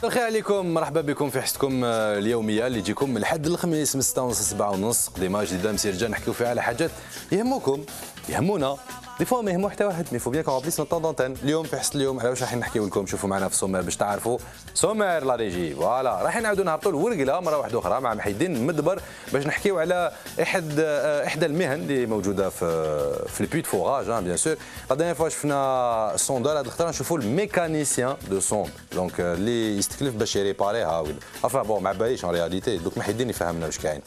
الخير عليكم، مرحبا بكم في حصتكم اليوميه اللي تجيكم من الحد للخميس من 6:30 7:30 قديمه جديده مسيرجه نحكيو فيها على حاجات يهموكم يهمونا دي فوا ما يهمو حتى واحد مي فو بيان كون بليس نوت دونتين. اليوم في حصه اليوم على واش راح نحكيو لكم، شوفوا معنا في السومير باش تعرفوا سومير لا ريجي. فوالا راح نعاودوا نهبطوا الورقله مره واحده اخرى مع محيدين مدبر باش نحكيو على احدى المهن اللي موجوده في البي دو فوراج بيان سور. لا دانيير فوا شفنا السوندور، هذه الخطره نشوفوا الميكانيسيان دو سوند دونك اللي يستكلف باش يريباريها. افا بون ما باليش ان رياليتي دوك محيدين يفهمنا واش كاين.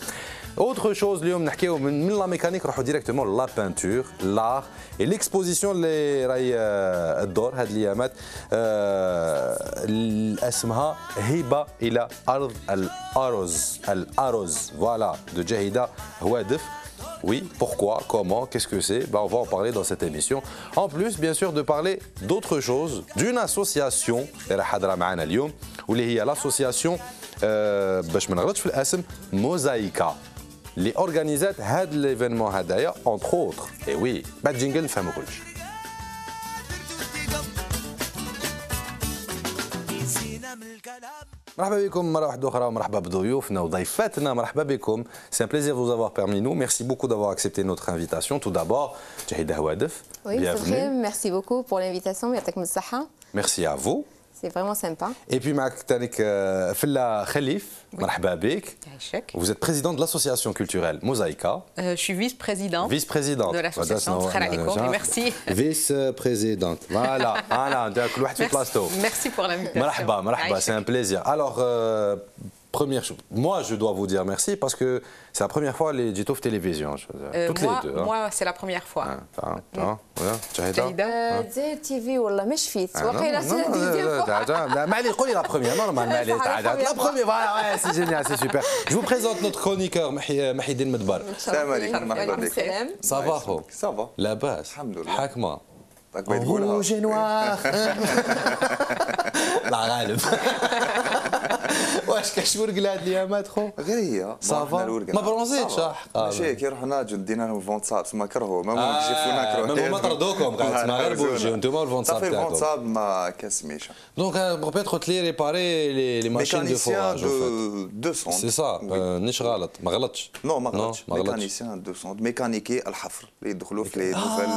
Autre chose, اليوم نحكيو من لا ميكانيك نروحوا ديريكتومون لا بانتور لار اي ليكسبوزيسيون اللي راهي الدور هاد الايامات اسمها هبه الى ارض الارز فوالا دو جاهده هوادف. Oui, pourquoi, comment, qu'est-ce que c'est? On va en parler dans cette émission. En plus, bien sûr, de parler d'autre chose, d'une association اللي راح حاضره معنا اليوم واللي هي l'association باش ما نغلطش في الاسم موزايكا اللي اورغانيزات هذا ليفينمون هدايا entre autres. Et oui, بعد جينجل نفهموا كلش. مرحبا بكم مرة واحدة أخرى ومرحبا بضيوفنا وضيفاتنا. مرحبا بكم. C'est un plaisir de vous avoir parmi nous. Merci beaucoup d'avoir accepté notre invitation. Tout d'abord, Jahida Houadef. Oui, c'est vrai. Merci beaucoup pour l'invitation. Merci à vous. C'est vraiment sympa. Et puis, معك تانيك Fella Khalif. مرحبا بك. Vous êtes présidente de l'association culturelle Mosaïka. Je suis vice-présidente. Vice-présidente. De l'association. Merci. Vice-présidente. Voilà. Voilà. كل واحد في بلاصتو. Merci pour l'invitation. مرحبا مرحبا. C'est un plaisir. Alors, première chose, moi je dois vous dire merci parce que c'est la première fois les Jito télévision. Toutes les deux. Moi c'est la première fois. زي تي في والله مش فيت وقيله سي ديزيام فوا. ما علي قولي لا بروميير نورمال ما علي لا بروميير فوالا سي جينيال سي سوبر. Je vous présente notre chroniqueur محيدين مدبر. السلام عليكم مرحبا بك. صافا خو صافا لاباس الحمد لله حاكمه روج نوار لا غالب. واش كاش ورقله هاد الايامات خو؟ غير هي صافا ما برونزيتش ماشي كي رحنا دينا لهم فونتساب تما كرهوا ما يكشفونا كرهوا ما طردوكم قاعد ما غير بوجيو انتوما الفونتساب تاعكم تاعكم الفونتساب ما كاسميش دونك بروبيتر تلي ريباري لي ماشين دو فوراج دو سون سي سا نيش غلط ما غلطش نو ما غلطش ميكانيسيان دو سون ميكانيكي الحفر اللي يدخلوا في لي نوفيل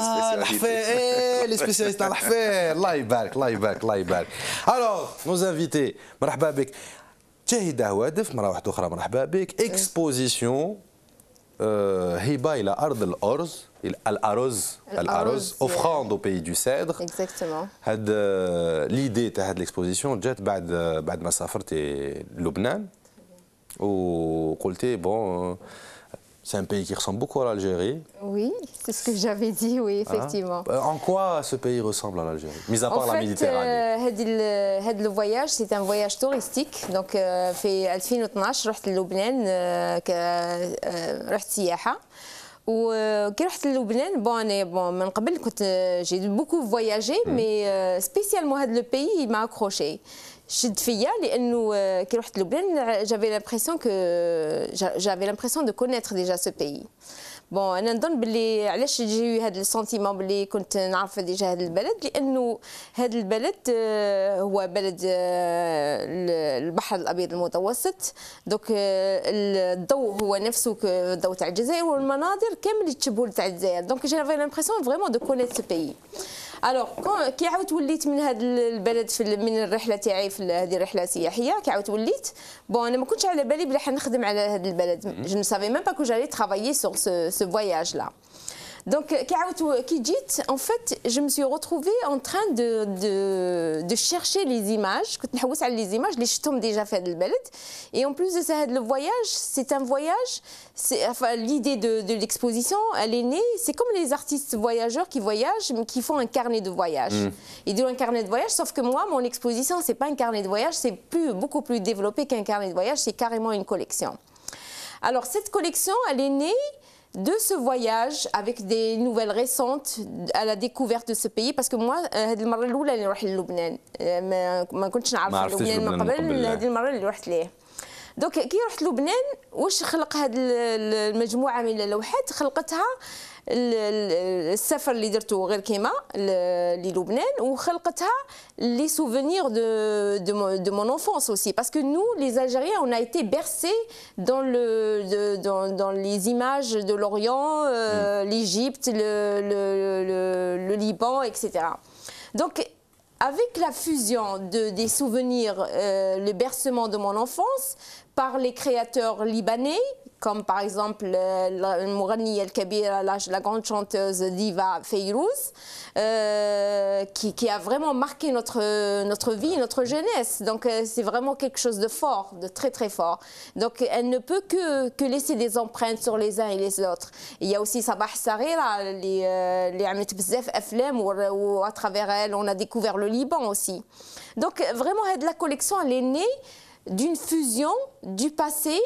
سبيسياليتي لي سبيسياليست تاع الحفير. الله يبارك الله يبارك الله يبارك. الوغ نوز انفيتي مرحبا بك جاهدة هوادف مرة واحدة أخرى مرحبا بك. إكسبوزيسيون هبة إلى أرض الأرز الأرز أوفراند أو بيي دو سيدر. اكزاكتومون. هاد ليدي تاع هاد الإكسبوزيسيون جات بعد ما سافرتي لبنان وقلتي بون c'est un pays qui ressemble beaucoup à l'Algérie. Oui, c'est ce que j'avais dit, oui, effectivement. En quoi ce pays ressemble à l'Algérie, mis à part la Méditerranée? Le voyage, c'est un voyage touristique. Donc, في 2012 رحت للبنان رحت سياحة. وكي رحت للبنان بون من قبل كنت جي بوكو فواياجي مي سبيسيالمون هذا لو بيي ما اكروشي شد فيا لانه كي رحت لبنان j'avais l'impression de connaître déjà ce pays. بون انا نظن باللي علاش جي هذا السنتيمون باللي كنت نعرف ديجا هذا البلد لانه هذا البلد هو بلد البحر الابيض المتوسط. دوك الضوء هو نفسه الضوء تاع الجزائر والمناظر كامل يتشبهوا تاع الجزائر. دونك جافي لامبرسيون فريمون دو كونيت سو بيي. الوغ كي عاود وليت من هذا البلد من الرحله تاعي في هذه الرحله السياحيه كي عاود وليت بون انا ما كنتش على بالي بلي حنخدم على هذا البلد. جو نو سافي ميم با كو جالي ترافايي سور سو فواياج لا. Donc, en fait, je me suis retrouvée en train de chercher les images. Les images, les ch'toum déjà fait de Beled. Et en plus de ça, le voyage, c'est un voyage. Enfin, l'idée de l'exposition, elle est née. C'est comme les artistes voyageurs qui voyagent, mais qui font un carnet de voyage. Ils disent un carnet de voyage, sauf que moi, mon exposition, c'est pas un carnet de voyage, c'est beaucoup plus développé qu'un carnet de voyage, c'est carrément une collection. Alors, cette collection, elle est née de ce voyage avec des nouvelles récentes à la découverte de ce pays parce que moi هذه المره الاولى اللي نروح للبنان ما كنتش نعرف لبنان من قبل هذه المره اللي رحت ليه دونك كي رحت لبنان واش خلق هذه المجموعه من اللوحات خلقتها السفر اللي درته غير كيما للبنان وخلقتها les souvenirs de mon enfance aussi parce que nous les Algériens on a été bercés dans les images de l'Orient, l'Égypte, le Liban, etc. Donc avec la fusion des souvenirs, le bercement de mon enfance par les créateurs libanais, comme par exemple la grande chanteuse diva Fayrouz, qui a vraiment marqué notre vie, notre jeunesse. Donc c'est vraiment quelque chose de fort, de très très fort. Donc elle ne peut que laisser des empreintes sur les uns et les autres. Il y a aussi Sabah Sarira, les عملت بزاف أفلام ou à travers elle on a découvert le Liban aussi. Donc vraiment la collection elle est née d'une fusion du passé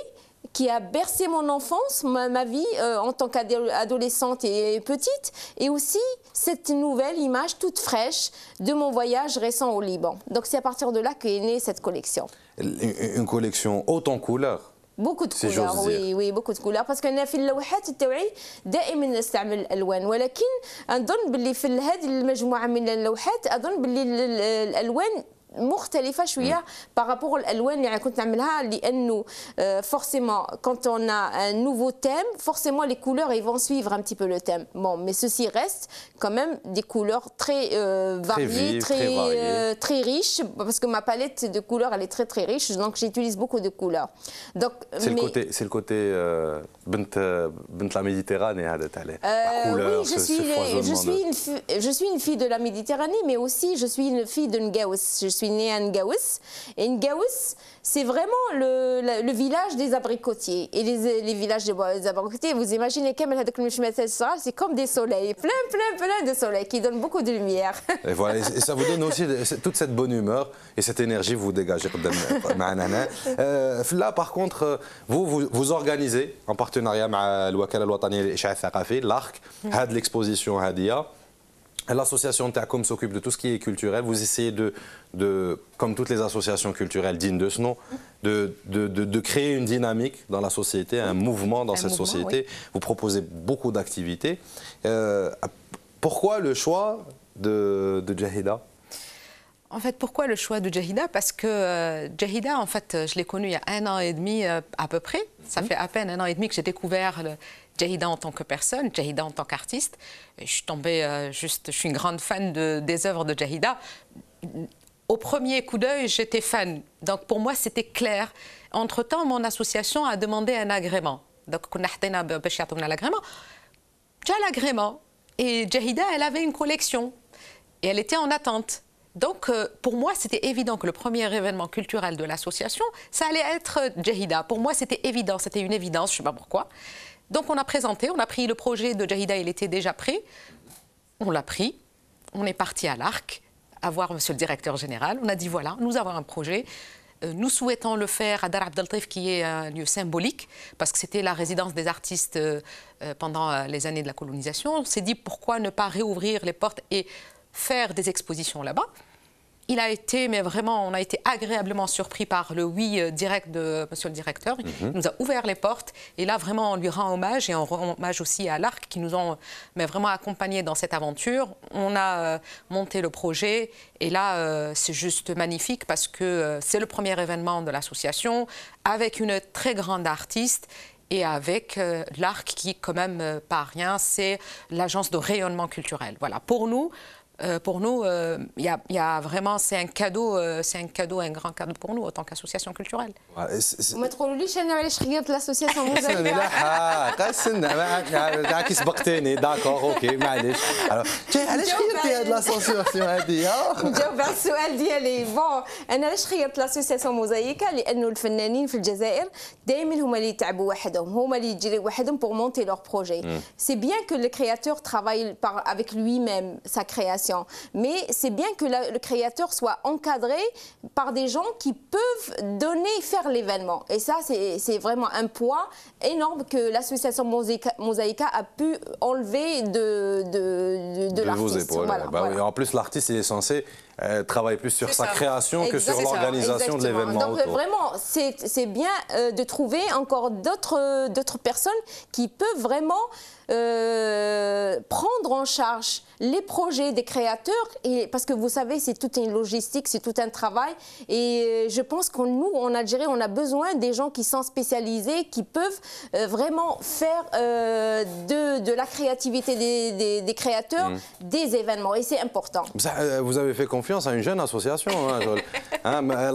qui a bercé mon enfance, ma vie en tant qu'adolescente et petite, et aussi cette nouvelle image toute fraîche de mon voyage récent au Liban. Donc c'est à partir de là qu'est née cette collection. Une collection haute en couleurs. beaucoup de couleurs oui beaucoup de couleurs parce que في اللوحات التوعي دائما نستعمل الالوان ولكن اظن باللي في هذه المجموعه من اللوحات اظن باللي الالوان مختلفة شوية par rapport الألوان اللي كنت نعملها لأنه forcément quand on a un nouveau thème forcément les couleurs ils vont suivre un petit peu le thème. Bon mais ceci reste quand même des couleurs très variées, très riches parce que ma palette de couleurs elle est très très riche donc j'utilise beaucoup de couleurs. Donc c'est le côté بنت la Méditerranée هذا تاع oui je suis une fille de la Méditerranée mais aussi je suis une fille de N'Gaous. Je suis née à N'Gaous et N'Gaous c'est vraiment le village des abricotiers et les villages des abricotiers vous imaginez c'est comme des soleils plein de soleil qui donnent beaucoup de lumière. Et voilà et ça vous donne aussi toute cette bonne humeur et cette énergie vous dégagez là par contre vous organisez en partenariat مع الوكالة الوطنية للإشعاع الثقافي l'ARC هذه l'exposition هذه. L'association TACOM s'occupe de tout ce qui est culturel. Vous essayez comme toutes les associations culturelles dignes de ce nom, de créer une dynamique dans la société, un mouvement dans cette société. Oui. Vous proposez beaucoup d'activités. Pourquoi le choix de Jahida ? En fait, pourquoi le choix de Jahida? Parce que Jahida, en fait, je l'ai connue il y a 1 an et demi à peu près. Ça fait à peine 1 an et demi que j'ai découvert Jahida en tant que personne, Jahida en tant qu'artiste. Je suis tombée je suis une grande fan des œuvres de Jahida. Au premier coup d'œil, j'étais fan. Donc pour moi, c'était clair. Entre-temps, mon association a demandé un agrément. Donc, on a l'agrément. J'ai l'agrément. Et Jahida, elle avait une collection. Et elle était en attente. Donc, pour moi, c'était évident que le premier événement culturel de l'association, ça allait être Jahida. Pour moi, c'était évident, c'était une évidence, je ne sais pas pourquoi. Donc, on a présenté, on a pris le projet de Jahida, il était déjà prêt. On l'a pris, on est parti à l'ARC, à voir monsieur le directeur général. On a dit, voilà, nous avons un projet. Nous souhaitons le faire à Dar Abdel Taif, qui est un lieu symbolique, parce que c'était la résidence des artistes pendant les années de la colonisation. On s'est dit, pourquoi ne pas réouvrir les portes et faire des expositions là-bas. Il a été, mais vraiment, on a été agréablement surpris par le oui direct de monsieur le directeur. Il nous a ouvert les portes et là, vraiment, on lui rend hommage et on rend hommage aussi à l'ARC qui nous ont vraiment accompagnés dans cette aventure. On a monté le projet et là, c'est juste magnifique parce que c'est le premier événement de l'association avec une très grande artiste et avec l'ARC qui, quand même, pas rien, c'est l'agence de rayonnement culturel. Voilà, pour nous, Pour nous, il y a vraiment, c'est un cadeau, un grand cadeau pour nous en tant qu'association culturelle. ما تقولوليش انا علاش خيرت لاسوسياسيون موزايك لا كي سبقتيني داكور اوكي معليش علاش خيرتي هاد لاسوسياسيون هادي نجاوب على السؤال ديالي بون انا علاش خيرت لاسوسياسيون موزايكا لانه الفنانين في الجزائر دائما هما اللي يتعبوا وحدهم هما اللي يجريوا وحدهم pour monter leur projet c'est bien que le créateur travaille avec lui-même sa création mais c'est bien que le créateur soit encadré par des gens qui peuvent faire l'événement. Et ça, c'est vraiment un poids énorme que l'association Mosaïka a pu enlever de l'artiste. Vos épaules. Voilà, bah voilà. oui, en plus, l'artiste, il est censé travailler plus sur sa création que sur l'organisation de l'événement. Donc vraiment, c'est bien de trouver encore d'autres personnes qui peuvent vraiment prendre en charge les projets des créateurs et parce que vous savez c'est toute une logistique, c'est tout un travail et je pense que nous en Algérie on a besoin des gens qui sont spécialisés, qui peuvent vraiment faire de la créativité des créateurs des événements et c'est important. Vous avez fait confiance à une jeune association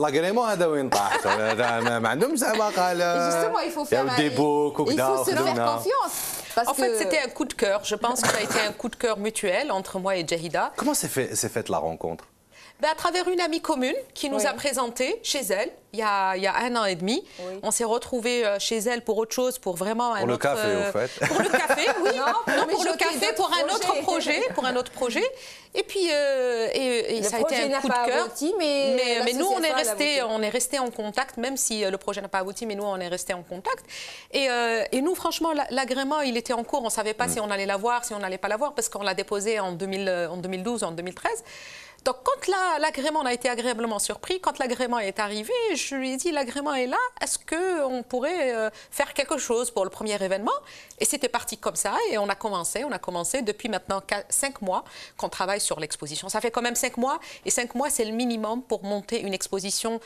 l'agrément هذا وين طاح ما عندهم زعما قال Justement, il faut se faire confiance. En fait, c'était un coup de cœur. Je pense que ça a été un coup de cœur mutuel entre moi et Jahida. Comment s'est faite la rencontre? À travers une amie commune qui nous a présenté chez elle il y a 1 an et demi. On s'est retrouvés chez elle pour autre chose, pour vraiment un autre... Pour le café, au fait. Pour le café, oui. Non, pour le café, pour un autre projet. Et puis, ça a été un coup de cœur. Mais nous, on est restés en contact, même si le projet n'a pas abouti, mais nous, on est restés en contact. Et nous, franchement, l'agrément, il était en cours. On ne savait pas si on allait l'avoir, si on n'allait pas l'avoir, parce qu'on l'a déposé en 2012, en 2013. Donc, quand l'agrément, on a été agréablement surpris, quand l'agrément est arrivé, je lui ai dit, l'agrément est là, est-ce qu'on pourrait faire quelque chose pour le premier événement? Et c'était parti comme ça, et on a commencé depuis maintenant 5 mois qu'on travaille sur l'exposition. Ça fait quand même 5 mois, et 5 mois, c'est le minimum pour monter une exposition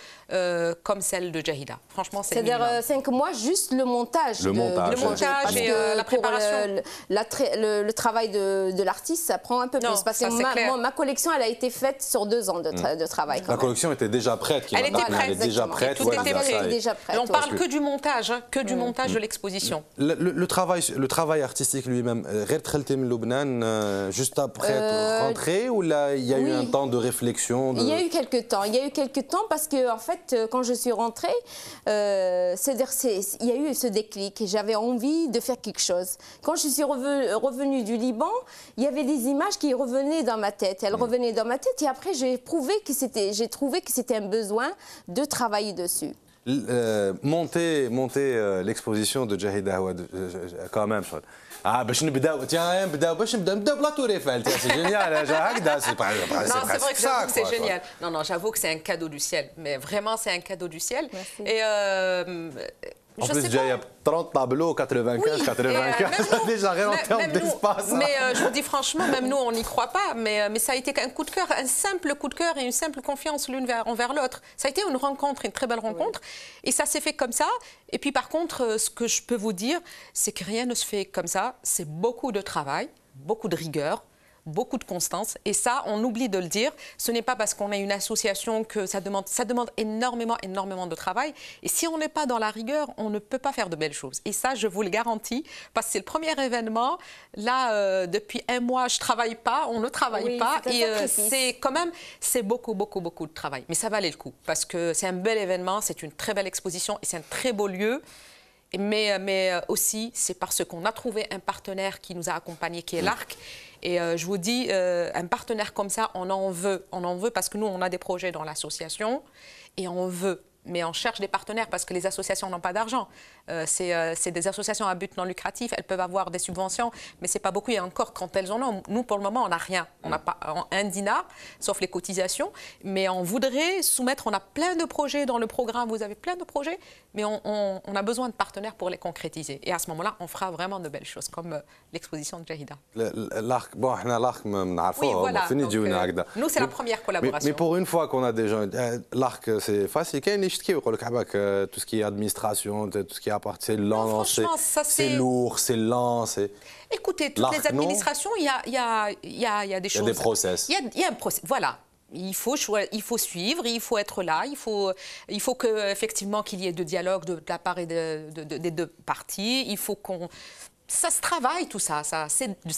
comme celle de Jahida. Franchement, c'est le minimum. C'est-à-dire 5 mois, juste le montage. Le montage et la préparation. Le travail de l'artiste, ça prend un peu plus. Parce que ma collection, elle a été faite sur 2 ans de travail. La collection était déjà prête. Elle était prête. Elle était déjà prête. Tout était déjà prêt. On parle que du montage, de l'exposition. Le travail artistique lui-même, juste après être rentré, ou là il y a eu un temps de réflexion? Il y a eu quelques temps parce que en fait quand je suis rentrée, il y a eu ce déclic et j'avais envie de faire quelque chose. Quand je suis revenue du Liban, il y avait des images qui revenaient dans ma tête. Elles revenaient dans ma tête et après j'ai trouvé que c'était un besoin de travailler dessus. Monter l'exposition de Jahida quand même. باش نبداو بلا تور ايفل سي جينيال هكذا سي Non, c'est vrai que c'est génial. Non, j'avoue que c'est un cadeau du ciel. Mais vraiment, c'est un cadeau du ciel. Merci. Et en plus, il y a 30 tableaux, 95, déjà rien en termes d'espace. Mais je vous dis franchement, même nous, on n'y croit pas. Mais ça a été un coup de cœur, un simple coup de cœur et une simple confiance l'une envers l'autre. Ça a été une rencontre, une très belle rencontre. Et ça s'est fait comme ça. Et puis par contre, ce que je peux vous dire, c'est que rien ne se fait comme ça. C'est beaucoup de travail, beaucoup de rigueur, beaucoup de constance. Et ça, on oublie de le dire. Ce n'est pas parce qu'on est une association que ça demande énormément de travail. Et si on n'est pas dans la rigueur, on ne peut pas faire de belles choses. Et ça, je vous le garantis, parce que c'est le premier événement. Là, depuis 1 mois, je ne travaille pas, on ne travaille pas. Et c'est quand même, c'est beaucoup de travail. Mais ça valait le coup, parce que c'est un bel événement, c'est une très belle exposition et c'est un très beau lieu. Mais aussi, c'est parce qu'on a trouvé un partenaire qui nous a accompagnés, qui est l'ARC. Et je vous dis, un partenaire comme ça, on en veut parce que nous, on a des projets dans l'association et on veut. Mais on cherche des partenaires parce que les associations n'ont pas d'argent. C'est des associations à but non lucratif, elles peuvent avoir des subventions, mais ce n'est pas beaucoup. Et encore, quand elles en ont, nous, pour le moment, on n'a rien. On n'a pas 1 dinar, sauf les cotisations. Mais on voudrait soumettre, on a plein de projets dans le programme, vous avez plein de projets, mais on a besoin de partenaires pour les concrétiser. Et à ce moment-là, on fera vraiment de belles choses, comme l'exposition de Jahida. L'arc, bon, l'arc, oui, voilà. Nous, c'est la première collaboration. Mais pour une fois qu'on a des gens, l'arc, c'est facile. يشتكيو يقول لك عباك tout ce qui est administration, tout ce qui est c'est lent, franchement, ça, c'est lourd, c'est lent, c'est... Écoutez, toutes les administrations, il y a des choses... Il y a des process. Il y a un process, voilà. Il faut suivre, il faut être là, il faut que, effectivement qu'il y ait de dialogue de la part des deux parties, il faut qu'on... Ça se travaille tout ça,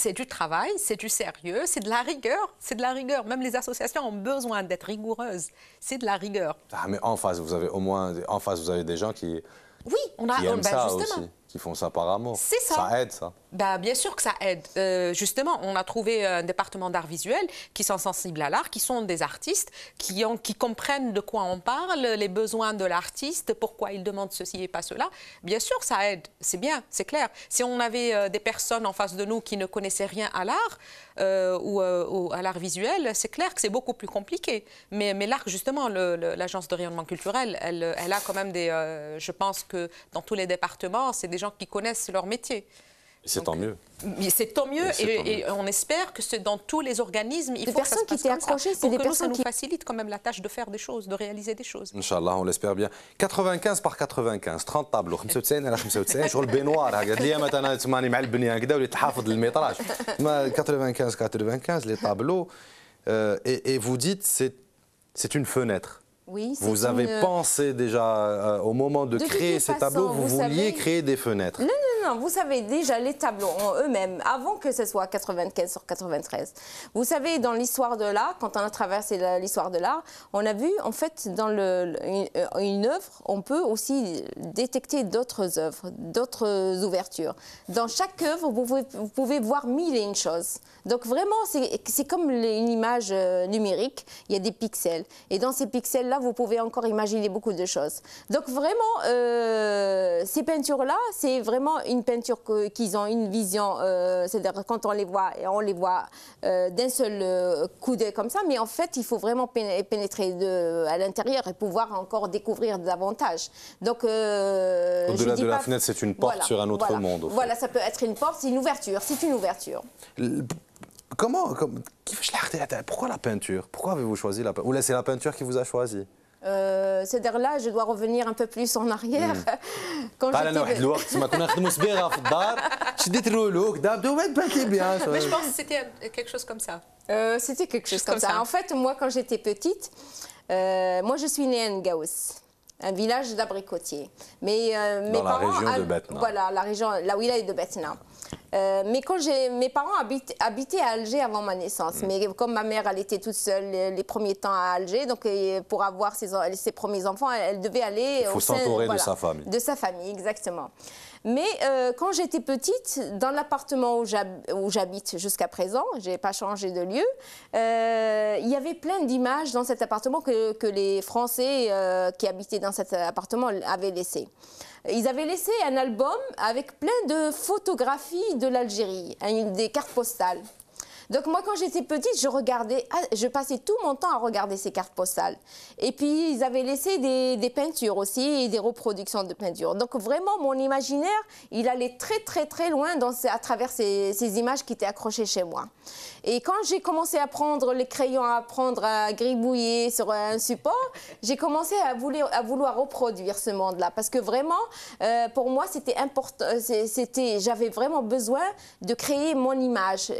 c'est du travail, c'est du sérieux, c'est de la rigueur, Même les associations ont besoin d'être rigoureuses, c'est de la rigueur. Ah, mais en face, vous avez des gens qui aiment ça justement. Aussi, qui font ça par amour. C'est ça. Ça aide, ça. Bah, bien sûr que ça aide. Justement, on a trouvé un département d'art visuel qui sont sensibles à l'art, qui sont des artistes, qui comprennent de quoi on parle, les besoins de l'artiste, pourquoi il demande ceci et pas cela. Bien sûr, ça aide. C'est bien, c'est clair. Si on avait des personnes en face de nous qui ne connaissaient rien à l'art ou à l'art visuel, c'est clair que c'est beaucoup plus compliqué. Mais l'art, justement, l'agence de rayonnement culturel, elle a quand même des... je pense que dans tous les départements, c'est des gens qui connaissent leur métier. C'est tant mieux. C'est tant mieux et on espère que dans tous les organismes, il faut que ça se passe comme ça. Pour que nous, ça nous facilite quand même la tâche de faire des choses, de réaliser des choses. Inch'Allah, on l'espère bien. 95 par 95, 30 tableaux. 95 على 95 شغل بينوار هكذا اليوم انا تسمعني مع البنيه هكذا وليت حافظ الميطراج. 95 les tableaux et vous dites c'est une fenêtre. Oui, vous avez pensé déjà au moment de créer ces tableaux, vous vouliez créer des fenêtres. Non, vous savez déjà les tableaux en eux-mêmes, avant que ce soit 95 sur 93. Vous savez, dans l'histoire de l'art, quand on a traversé l'histoire de l'art, on a vu en fait dans une œuvre, on peut aussi détecter d'autres œuvres, d'autres ouvertures. Dans chaque œuvre, vous pouvez voir mille et une choses. Donc vraiment, c'est comme une image numérique, il y a des pixels. Et dans ces pixels-là, vous pouvez encore imaginer beaucoup de choses. Donc vraiment, ces peintures-là, c'est vraiment une peinture qu'ils ont une vision, c'est-à-dire quand on les voit d'un seul coup d'œil comme ça, mais en fait, il faut vraiment pénétrer à l'intérieur et pouvoir encore découvrir davantage. Donc, au-delà de la fenêtre, c'est une porte sur un autre monde. Voilà, ça peut être une porte, c'est une ouverture, Pourquoi la peinture? Pourquoi avez-vous choisi la peinture? Ou là, c'est la peinture qui vous a choisi? C'est-à-dire là, je dois revenir un peu plus en arrière. Quand Mais je pense que c'était quelque chose comme ça. C'était quelque chose comme ça. En fait, moi, quand j'étais petite, moi, je suis née à Ngaous, un village d'abricotiers. Mais mes parents, la région de Batna. Voilà, la wilaya de Batna. Mais quand mes parents habitaient à Alger avant ma naissance. Mais comme ma mère, elle était toute seule les premiers temps à Alger, donc pour avoir ses premiers enfants, elle devait aller... Il faut s'entourer de sa famille. De sa famille, exactement. Mais quand j'étais petite, dans l'appartement où j'habite jusqu'à présent, je n'ai pas changé de lieu, il y avait plein d'images dans cet appartement que les Français qui habitaient dans cet appartement avaient laissé. Ils avaient laissé un album avec plein de photographies de l'Algérie, des cartes postales. Donc moi, quand j'étais petite, je passais tout mon temps à regarder ces cartes postales. Et puis, ils avaient laissé des peintures aussi et des reproductions de peintures. Donc vraiment, mon imaginaire, il allait très, très, très loin à travers ces images qui étaient accrochées chez moi. Et quand j'ai commencé à prendre les crayons, à apprendre à gribouiller sur un support, j'ai commencé à vouloir reproduire ce monde-là. Parce que vraiment, pour moi, c'était important. J'avais vraiment besoin de créer mon image.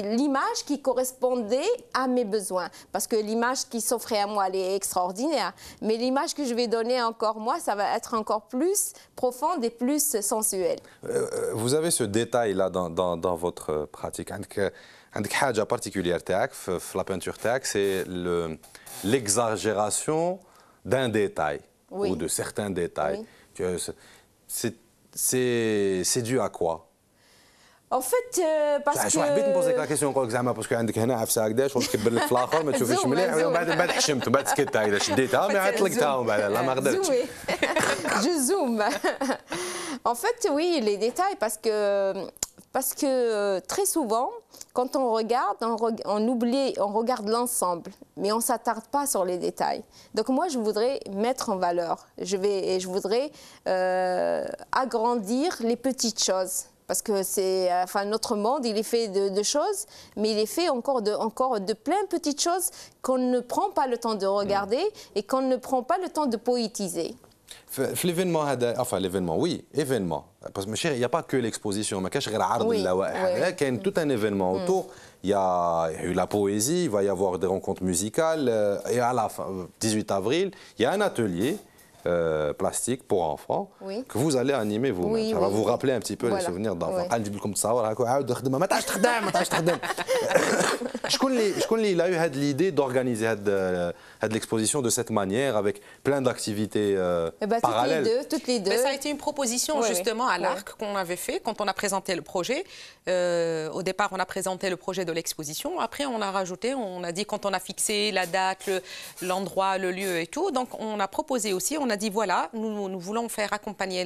L'image qui correspondait à mes besoins. Parce que l'image qui s'offrait à moi, elle est extraordinaire. Mais l'image que je vais donner encore, moi, ça va être encore plus profonde et plus sensuelle. Vous avez ce détail-là dans votre pratique. عندك حاجة particulière تاعك في la peinture تاعك, c'est l'exagération d'un détail ou de certains détails. C'est dû à quoi? En fait, parce que... شو حبيت نبوزيك لا كيسيون نقول لك زعما باسكو عندك هنا عفسه هكذا شغل تكبر لك في الاخر ما تشوفيش مليح ومن بعد حشمت ومن بعد سكت هكذا شديتها ما عاد طلقتها ومن بعد لا ما قدرتش. Je zoome. En fait, oui, les détails, parce que très souvent, quand on regarde, on regarde l'ensemble, mais on ne s'attarde pas sur les détails. Donc moi, je voudrais mettre en valeur, je voudrais agrandir les petites choses. Parce que c'est, enfin, notre monde, il est fait de choses, mais il est fait encore de plein de petites choses qu'on ne prend pas le temps de regarder et qu'on ne prend pas le temps de poétiser. L'événement, enfin l'événement, oui, événement. Parce qu'il n'y a pas que l'exposition, mais il y a tout un événement autour. Il y a eu la poésie, il va y avoir des rencontres musicales. Et à la fin, 18 avril, il y a un atelier plastique pour enfants que vous allez animer vous-même. Ça va vous rappeler un petit peu les souvenirs d'enfants. Il a eu l'idée d'organiser l'exposition de cette manière avec plein d'activités parallèles. Toutes les deux. Mais ça a été une proposition justement à l'ARC qu'on avait fait quand on a présenté le projet. Au départ, on a présenté le projet de l'exposition. Après, on a rajouté, on a dit quand on a fixé la date, l'endroit, le lieu et tout. Donc, on a proposé aussi, on a dit voilà, nous voulons faire accompagner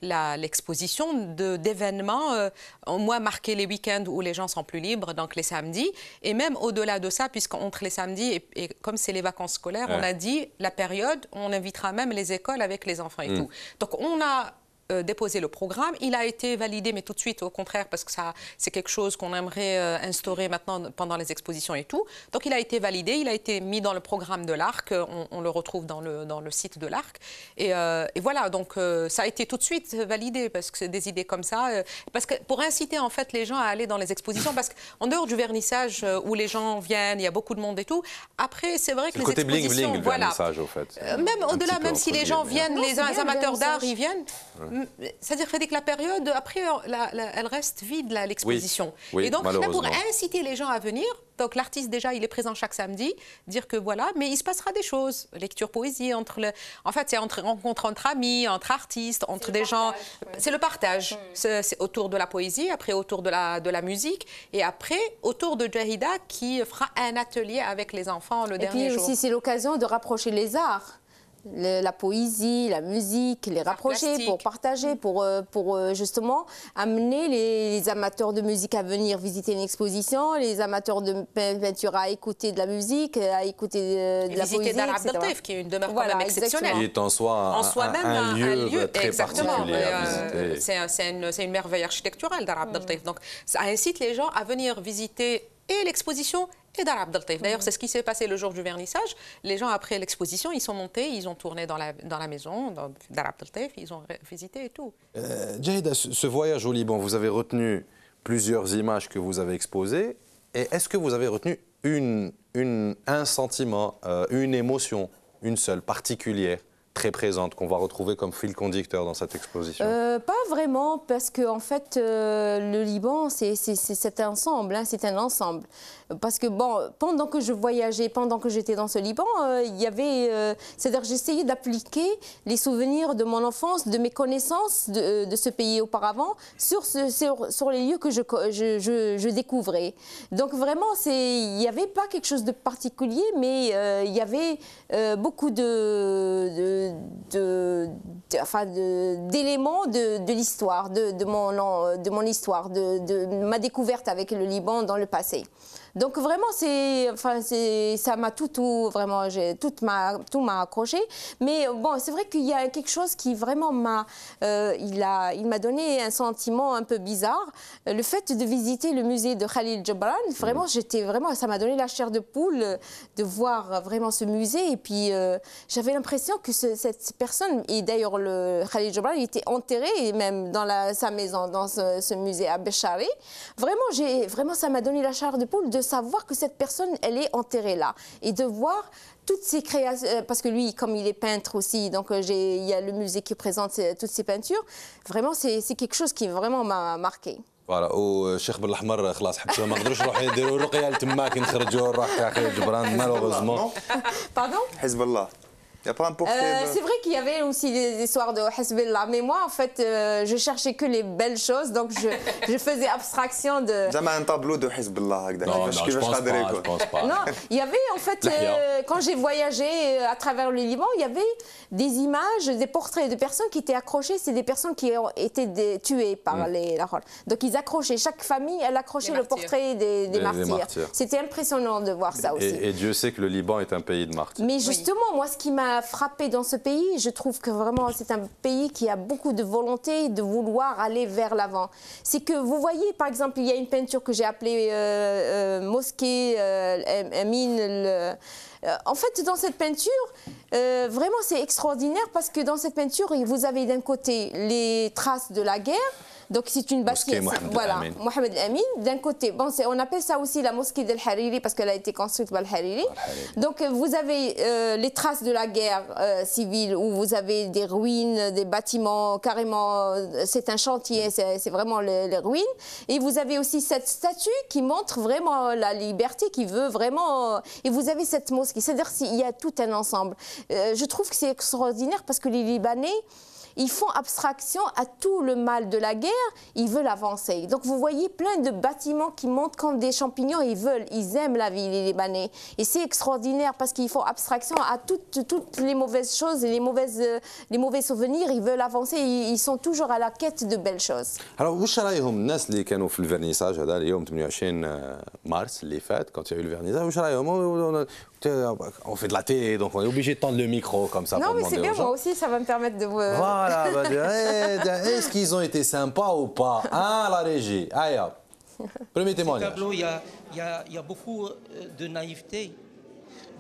l'exposition d'événements, au moins marquer les week-ends où les gens sont plus libres, donc les samedis. Et même au-delà de ça, puisqu'entre les samedis et comme c'est les vacances scolaires, on a dit la période, on invitera même les écoles avec les enfants et tout. Donc, on a déposé le programme. Il a été validé, mais tout de suite, au contraire, parce que c'est quelque chose qu'on aimerait instaurer maintenant pendant les expositions et tout. Donc, il a été validé, il a été mis dans le programme de l'ARC. On le retrouve dans le site de l'ARC. Et voilà, donc ça a été tout de suite validé, parce que c'est des idées comme ça. Parce que pour inciter, en fait, les gens à aller dans les expositions, parce qu'en dehors du vernissage où les gens viennent, il y a beaucoup de monde et tout, après, c'est vrai que les expositions... C'est le côté bling-bling, le vernissage, au fait. Même au-delà, même si les gens viennent, les amateurs d'art, ils viennent... C'est-à-dire que la période, après, elle reste vide, l'exposition. Oui, et donc, pour inciter les gens à venir, donc l'artiste, déjà, il est présent chaque samedi, dire que voilà, mais il se passera des choses. Lecture, poésie, en fait, c'est rencontre entre amis, entre artistes, entre des gens. C'est le partage. C'est autour de la poésie, après autour de la musique, et après autour de Jahida qui fera un atelier avec les enfants le dernier jour. Et puis aussi, c'est l'occasion de rapprocher les arts. La poésie, la musique, les rapprocher pour partager, pour justement amener les amateurs de musique à venir visiter une exposition, les amateurs de peinture à écouter de la musique, à écouter de la poésie, Dar Abdel Taif, qui est une demeure quand même exceptionnelle. Qui est en soi un lieu très particulier à visiter. C'est une merveille architecturale, Dar Abdel Taif. Donc ça incite les gens à venir visiter et l'exposition et Dar Abdel Taif. D'ailleurs, c'est ce qui s'est passé le jour du vernissage. Les gens, après l'exposition, ils sont montés, ils ont tourné dans la maison, dans Dar Abdel Taif, ils ont visité et tout. Jahida, ce voyage au Liban, vous avez retenu plusieurs images que vous avez exposées. Et est-ce que vous avez retenu un sentiment, une émotion, une seule, particulière, très présente, qu'on va retrouver comme fil conducteur dans cette exposition? Pas vraiment, parce que en fait, le Liban, c'est ensemble, c'est un ensemble. Parce que bon, pendant que je voyageais, pendant que j'étais dans ce Liban, il y avait, c'est-à-dire j'essayais d'appliquer les souvenirs de mon enfance, de mes connaissances de ce pays auparavant, sur les lieux que je découvrais. Donc vraiment, il n'y avait pas quelque chose de particulier, mais il y avait beaucoup d'éléments de l'histoire, de mon histoire, de ma découverte avec le Liban dans le passé. Donc vraiment, ça m'a tout m'a accroché. Mais bon, c'est vrai qu'il y a quelque chose qui vraiment il m'a donné un sentiment un peu bizarre. Le fait de visiter le musée de Khalil Gibran, vraiment, ça m'a donné la chair de poule de voir vraiment ce musée. Et puis j'avais l'impression que cette personne, et d'ailleurs Khalil Gibran, il était enterré même dans sa maison, dans ce musée à Béchari. Vraiment, ça m'a donné la chair de poule de savoir que cette personne, elle est enterrée là. Et de voir toutes ces créations, parce que lui, comme il est peintre aussi, donc il y a le musée qui présente toutes ces peintures. Vraiment, c'est quelque chose qui vraiment m'a marqué. فوالا والشيخ بن الاحمر خلاص حبسوا ما قدروش يروحوا يديروا رقيه لتما كي نخرجوا نروح خالد جبران مالوغوزمون. Pardon? حزب الله. Il n'y a pas un portrait C'est vrai qu'il y avait aussi des histoires de Hezbollah, mais moi, en fait, je cherchais que les belles choses, donc je faisais abstraction de... Jamais un tableau de Hezbollah. Non, je pense pas. Non, il y avait, en fait, quand j'ai voyagé à travers le Liban, il y avait des images, des portraits de personnes qui étaient accrochées. C'est des personnes qui ont été tuées par les... Donc, ils accrochaient, chaque famille, elle accrochait le portrait des martyrs. C'était impressionnant de voir ça aussi. Et Dieu sait que le Liban est un pays de martyrs. Mais justement, moi, ce qui m'a m'a frappé dans ce pays, je trouve que vraiment c'est un pays qui a beaucoup de volonté de vouloir aller vers l'avant. C'est que vous voyez, par exemple, il y a une peinture que j'ai appelée Mosquée Amine. En fait, dans cette peinture, vraiment c'est extraordinaire parce que dans cette peinture, vous avez d'un côté les traces de la guerre. Donc c'est une bâtisse, voilà, Mohamed Amin. D'un côté, bon, on appelle ça aussi la mosquée d'El Hariri parce qu'elle a été construite par Al Hariri. Donc vous avez les traces de la guerre civile où vous avez des ruines, des bâtiments carrément, c'est un chantier, c'est vraiment les ruines. Et vous avez aussi cette statue qui montre vraiment la liberté, qui veut vraiment... Et vous avez cette mosquée, c'est-à-dire qu'il y a tout un ensemble. Je trouve que c'est extraordinaire parce que les Libanais, ils font abstraction à tout le mal de la guerre, ils veulent avancer. Donc vous voyez plein de bâtiments qui montent comme des champignons, ils aiment la vie, les Libanais. Et c'est extraordinaire parce qu'ils font abstraction à toutes les mauvaises choses et les mauvais souvenirs, ils veulent avancer, ils sont toujours à la quête de belles choses. Alors, واش رايهم الناس اللي كانوا في الفيرنيساج هذا اليوم 28 مارس اللي فات quand il y a eu le vernissage, واش رايهم on fait de la télé, donc on est obligé de tendre le micro comme ça. Non, mais c'est bien, moi aussi, ça va me permettre de vous... Voilà, est-ce qu'ils ont été sympas ou pas? Hein, la régie? Aïe, premier témoignage. Tableau, il y a beaucoup de naïveté,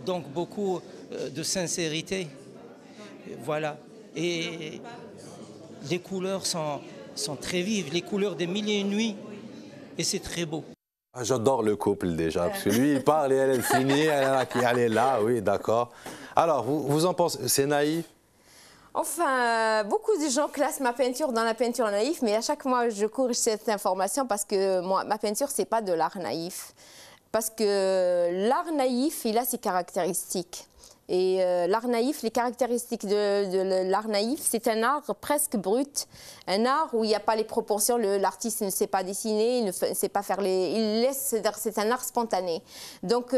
donc beaucoup de sincérité. Voilà. Et les couleurs sont très vives, les couleurs des mille et une nuits, et c'est très beau. Ah, j'adore le couple déjà, parce que lui il parle et elle finit, elle est là, oui, d'accord. Alors, vous en pensez, c'est naïf? Enfin, beaucoup de gens classent ma peinture dans la peinture naïve, mais à chaque fois je corrige cette information parce que moi, ma peinture, c'est pas de l'art naïf. Parce que l'art naïf, il a ses caractéristiques. Et l'art naïf, les caractéristiques de l'art naïf, c'est un art presque brut, un art où il n'y a pas les proportions, l'artiste ne sait pas dessiner, il ne sait pas faire les... Il laisse, c'est un art spontané. Donc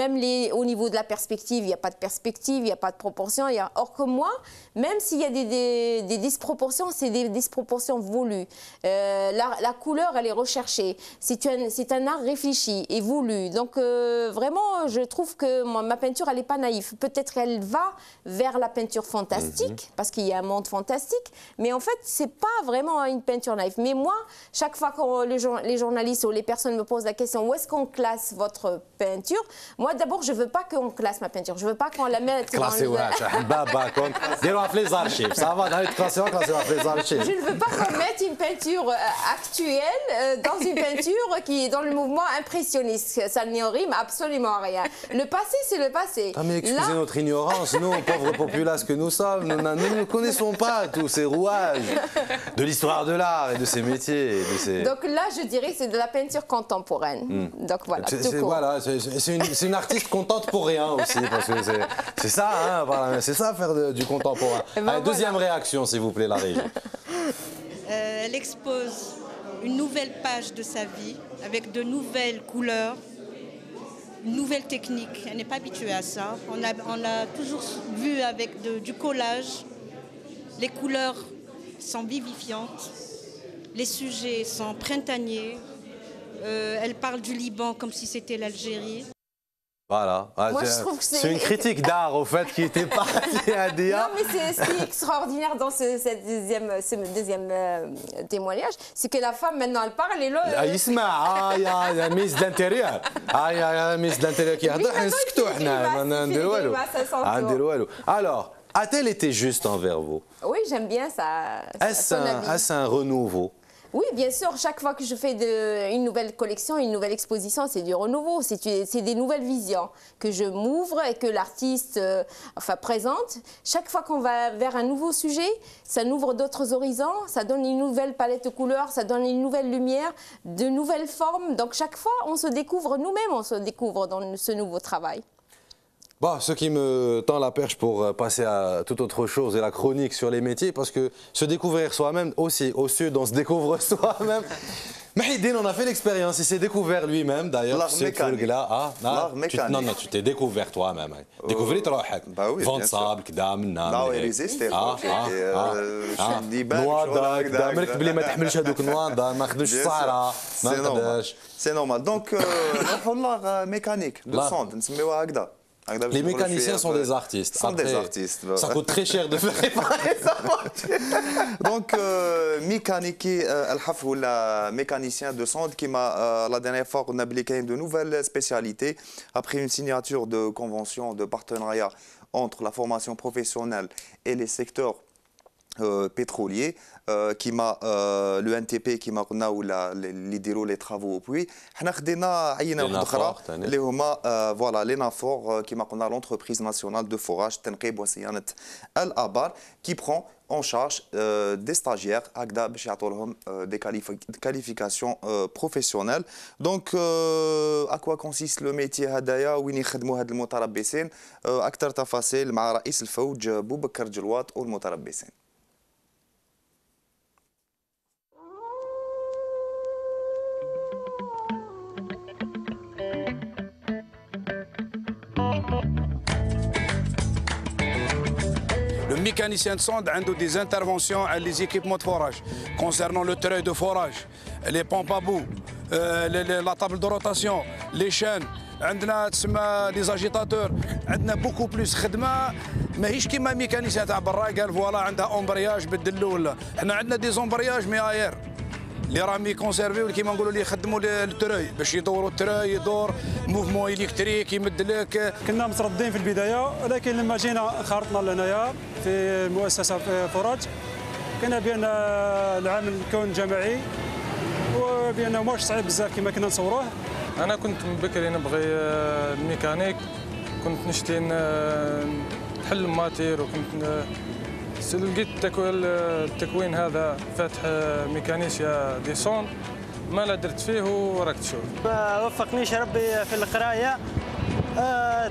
même au niveau de la perspective, il n'y a pas de perspective, il n'y a pas de proportion. Or que moi, même s'il y a des disproportions, c'est des disproportions voulues. La couleur, elle est recherchée. C'est un art réfléchi et voulu. Donc vraiment, je trouve que ma peinture, elle n'est pas naïve. Peut-être qu'elle va vers la peinture fantastique, parce qu'il y a un monde fantastique, mais en fait, ce n'est pas vraiment une peinture naïve. Mais moi, chaque fois que les journalistes ou les personnes me posent la question où est-ce qu'on classe votre peinture, moi d'abord, je ne veux pas qu'on classe ma peinture, je ne veux pas qu'on la mette dans les archives. Ça va, les archives. Je ne veux pas qu'on mette une peinture actuelle dans une peinture qui est dans le mouvement impressionniste. Ça n'y rime absolument rien. Le passé, c'est le passé. Ah, mais excusez notre ignorance, nous, pauvres populaces que nous sommes, nous ne connaissons pas tous ces rouages de l'histoire de l'art et de ces métiers. Donc là, je dirais que c'est de la peinture contemporaine. Donc voilà, c'est une artiste contente pour rien aussi, parce que c'est ça, hein, voilà, c'est ça faire du contemporain. Allez, deuxième réaction, s'il vous plaît, la régie. Elle expose une nouvelle page de sa vie, avec de nouvelles couleurs, une nouvelle technique. Elle n'est pas habituée à ça. On a toujours vu avec du collage. Les couleurs sont vivifiantes. Les sujets sont printaniers. Elle parle du Liban comme si c'était l'Algérie. Voilà. Moi, je trouve que c'est une critique d'art, au fait, qui était pas à dire. Non, mais ce qui est extraordinaire dans ce deuxième témoignage, c'est que la femme, maintenant, elle parle et là... il y a la ministre de l'Intérieur. Il y a la ministre de l'Intérieur qui a dit alors, a-t-elle été juste envers vous? Oui, j'aime bien ça. Est-ce un renouveau? Oui, bien sûr. Chaque fois que je fais une nouvelle collection, une nouvelle exposition, c'est du renouveau. C'est des nouvelles visions que je m'ouvre et que l'artiste présente. Chaque fois qu'on va vers un nouveau sujet, ça ouvre d'autres horizons, ça donne une nouvelle palette de couleurs, ça donne une nouvelle lumière, de nouvelles formes. Donc chaque fois, on se découvre nous-mêmes, on se découvre dans ce nouveau travail. Bon, ce qui me tend la perche pour passer à toute autre chose et la chronique sur les métiers, parce que se découvrir soi-même aussi, au sud, on se découvre soi-même. Mahidine, on a fait l'expérience, il s'est découvert lui-même d'ailleurs. L'art mécanique. Non, tu t'es découvert toi-même. Découvrir toi. Bah oui, vente sable, كدا منا. Non, il résiste. نوضة كدا مرك بلي ما تحملش هذوك النوضة، ما خدوش الصحراء، ما نقدرش. سي نورمال. دونك نروحوا لl'art mécanique دو سونت نسميوها هكذا. Les mécaniciens sont des artistes. Ça coûte très cher de faire réparer ça. Donc, mécanique, الحف ولا mécanicien de sonde qui m'a la dernière fois on a publié de nouvelles spécialités après une signature de convention de partenariat entre la formation professionnelle et les secteurs pétroliers qui m'a le NTP qui m'a قلنا ولا اللي يديروا les travaux puis حنا خدينا عينه واحده اخرى اللي هما فوالا لي نافور كيما قلنا l'entreprise nationale de forage تنقيب وصيانه الابار qui prend en charge des stagiaires هكذا باش يعطوا لهم des qualifications professionnelles. Donc à quoi consiste le métier هدايا وين يخدموا هاد المتربصين اكثر تفاصيل مع رئيس الفوج بوبكر جلواط والمتربصين. Le mécanicien de sonde a des interventions à les équipements de forage concernant le treuil de forage, les pompes à bout, la table de rotation, les chaînes. عندنا تسمى لي زاجيتاتور عندنا بوكو بلوس خدمه ماهيش كيما ميكانيسيان تاع برا قال فوالا عندها امبرياج بدلو ولا حنا عندنا دي زومبرياج مي اير اللي راهم يكونسيرفيو كيما نقولوا اللي يخدموا التروي باش يدوروا التروي يدور موفمون الكتريك يمد لك. كنا مترددين في البدايه ولكن لما جينا خرطنا لهنايا في مؤسسه في فراج كان بان العمل كون جماعي وبانه ماهوش صعيب بزاف كما كنا نصوروه. انا كنت من بكري نبغي الميكانيك كنت نشتي نحل الماتير وكنت لقيت التكوين هذا فاتح ميكانيسيا دي سون ما لا درت فيه وراك تشوف. ما وفقنيش ربي في القرايه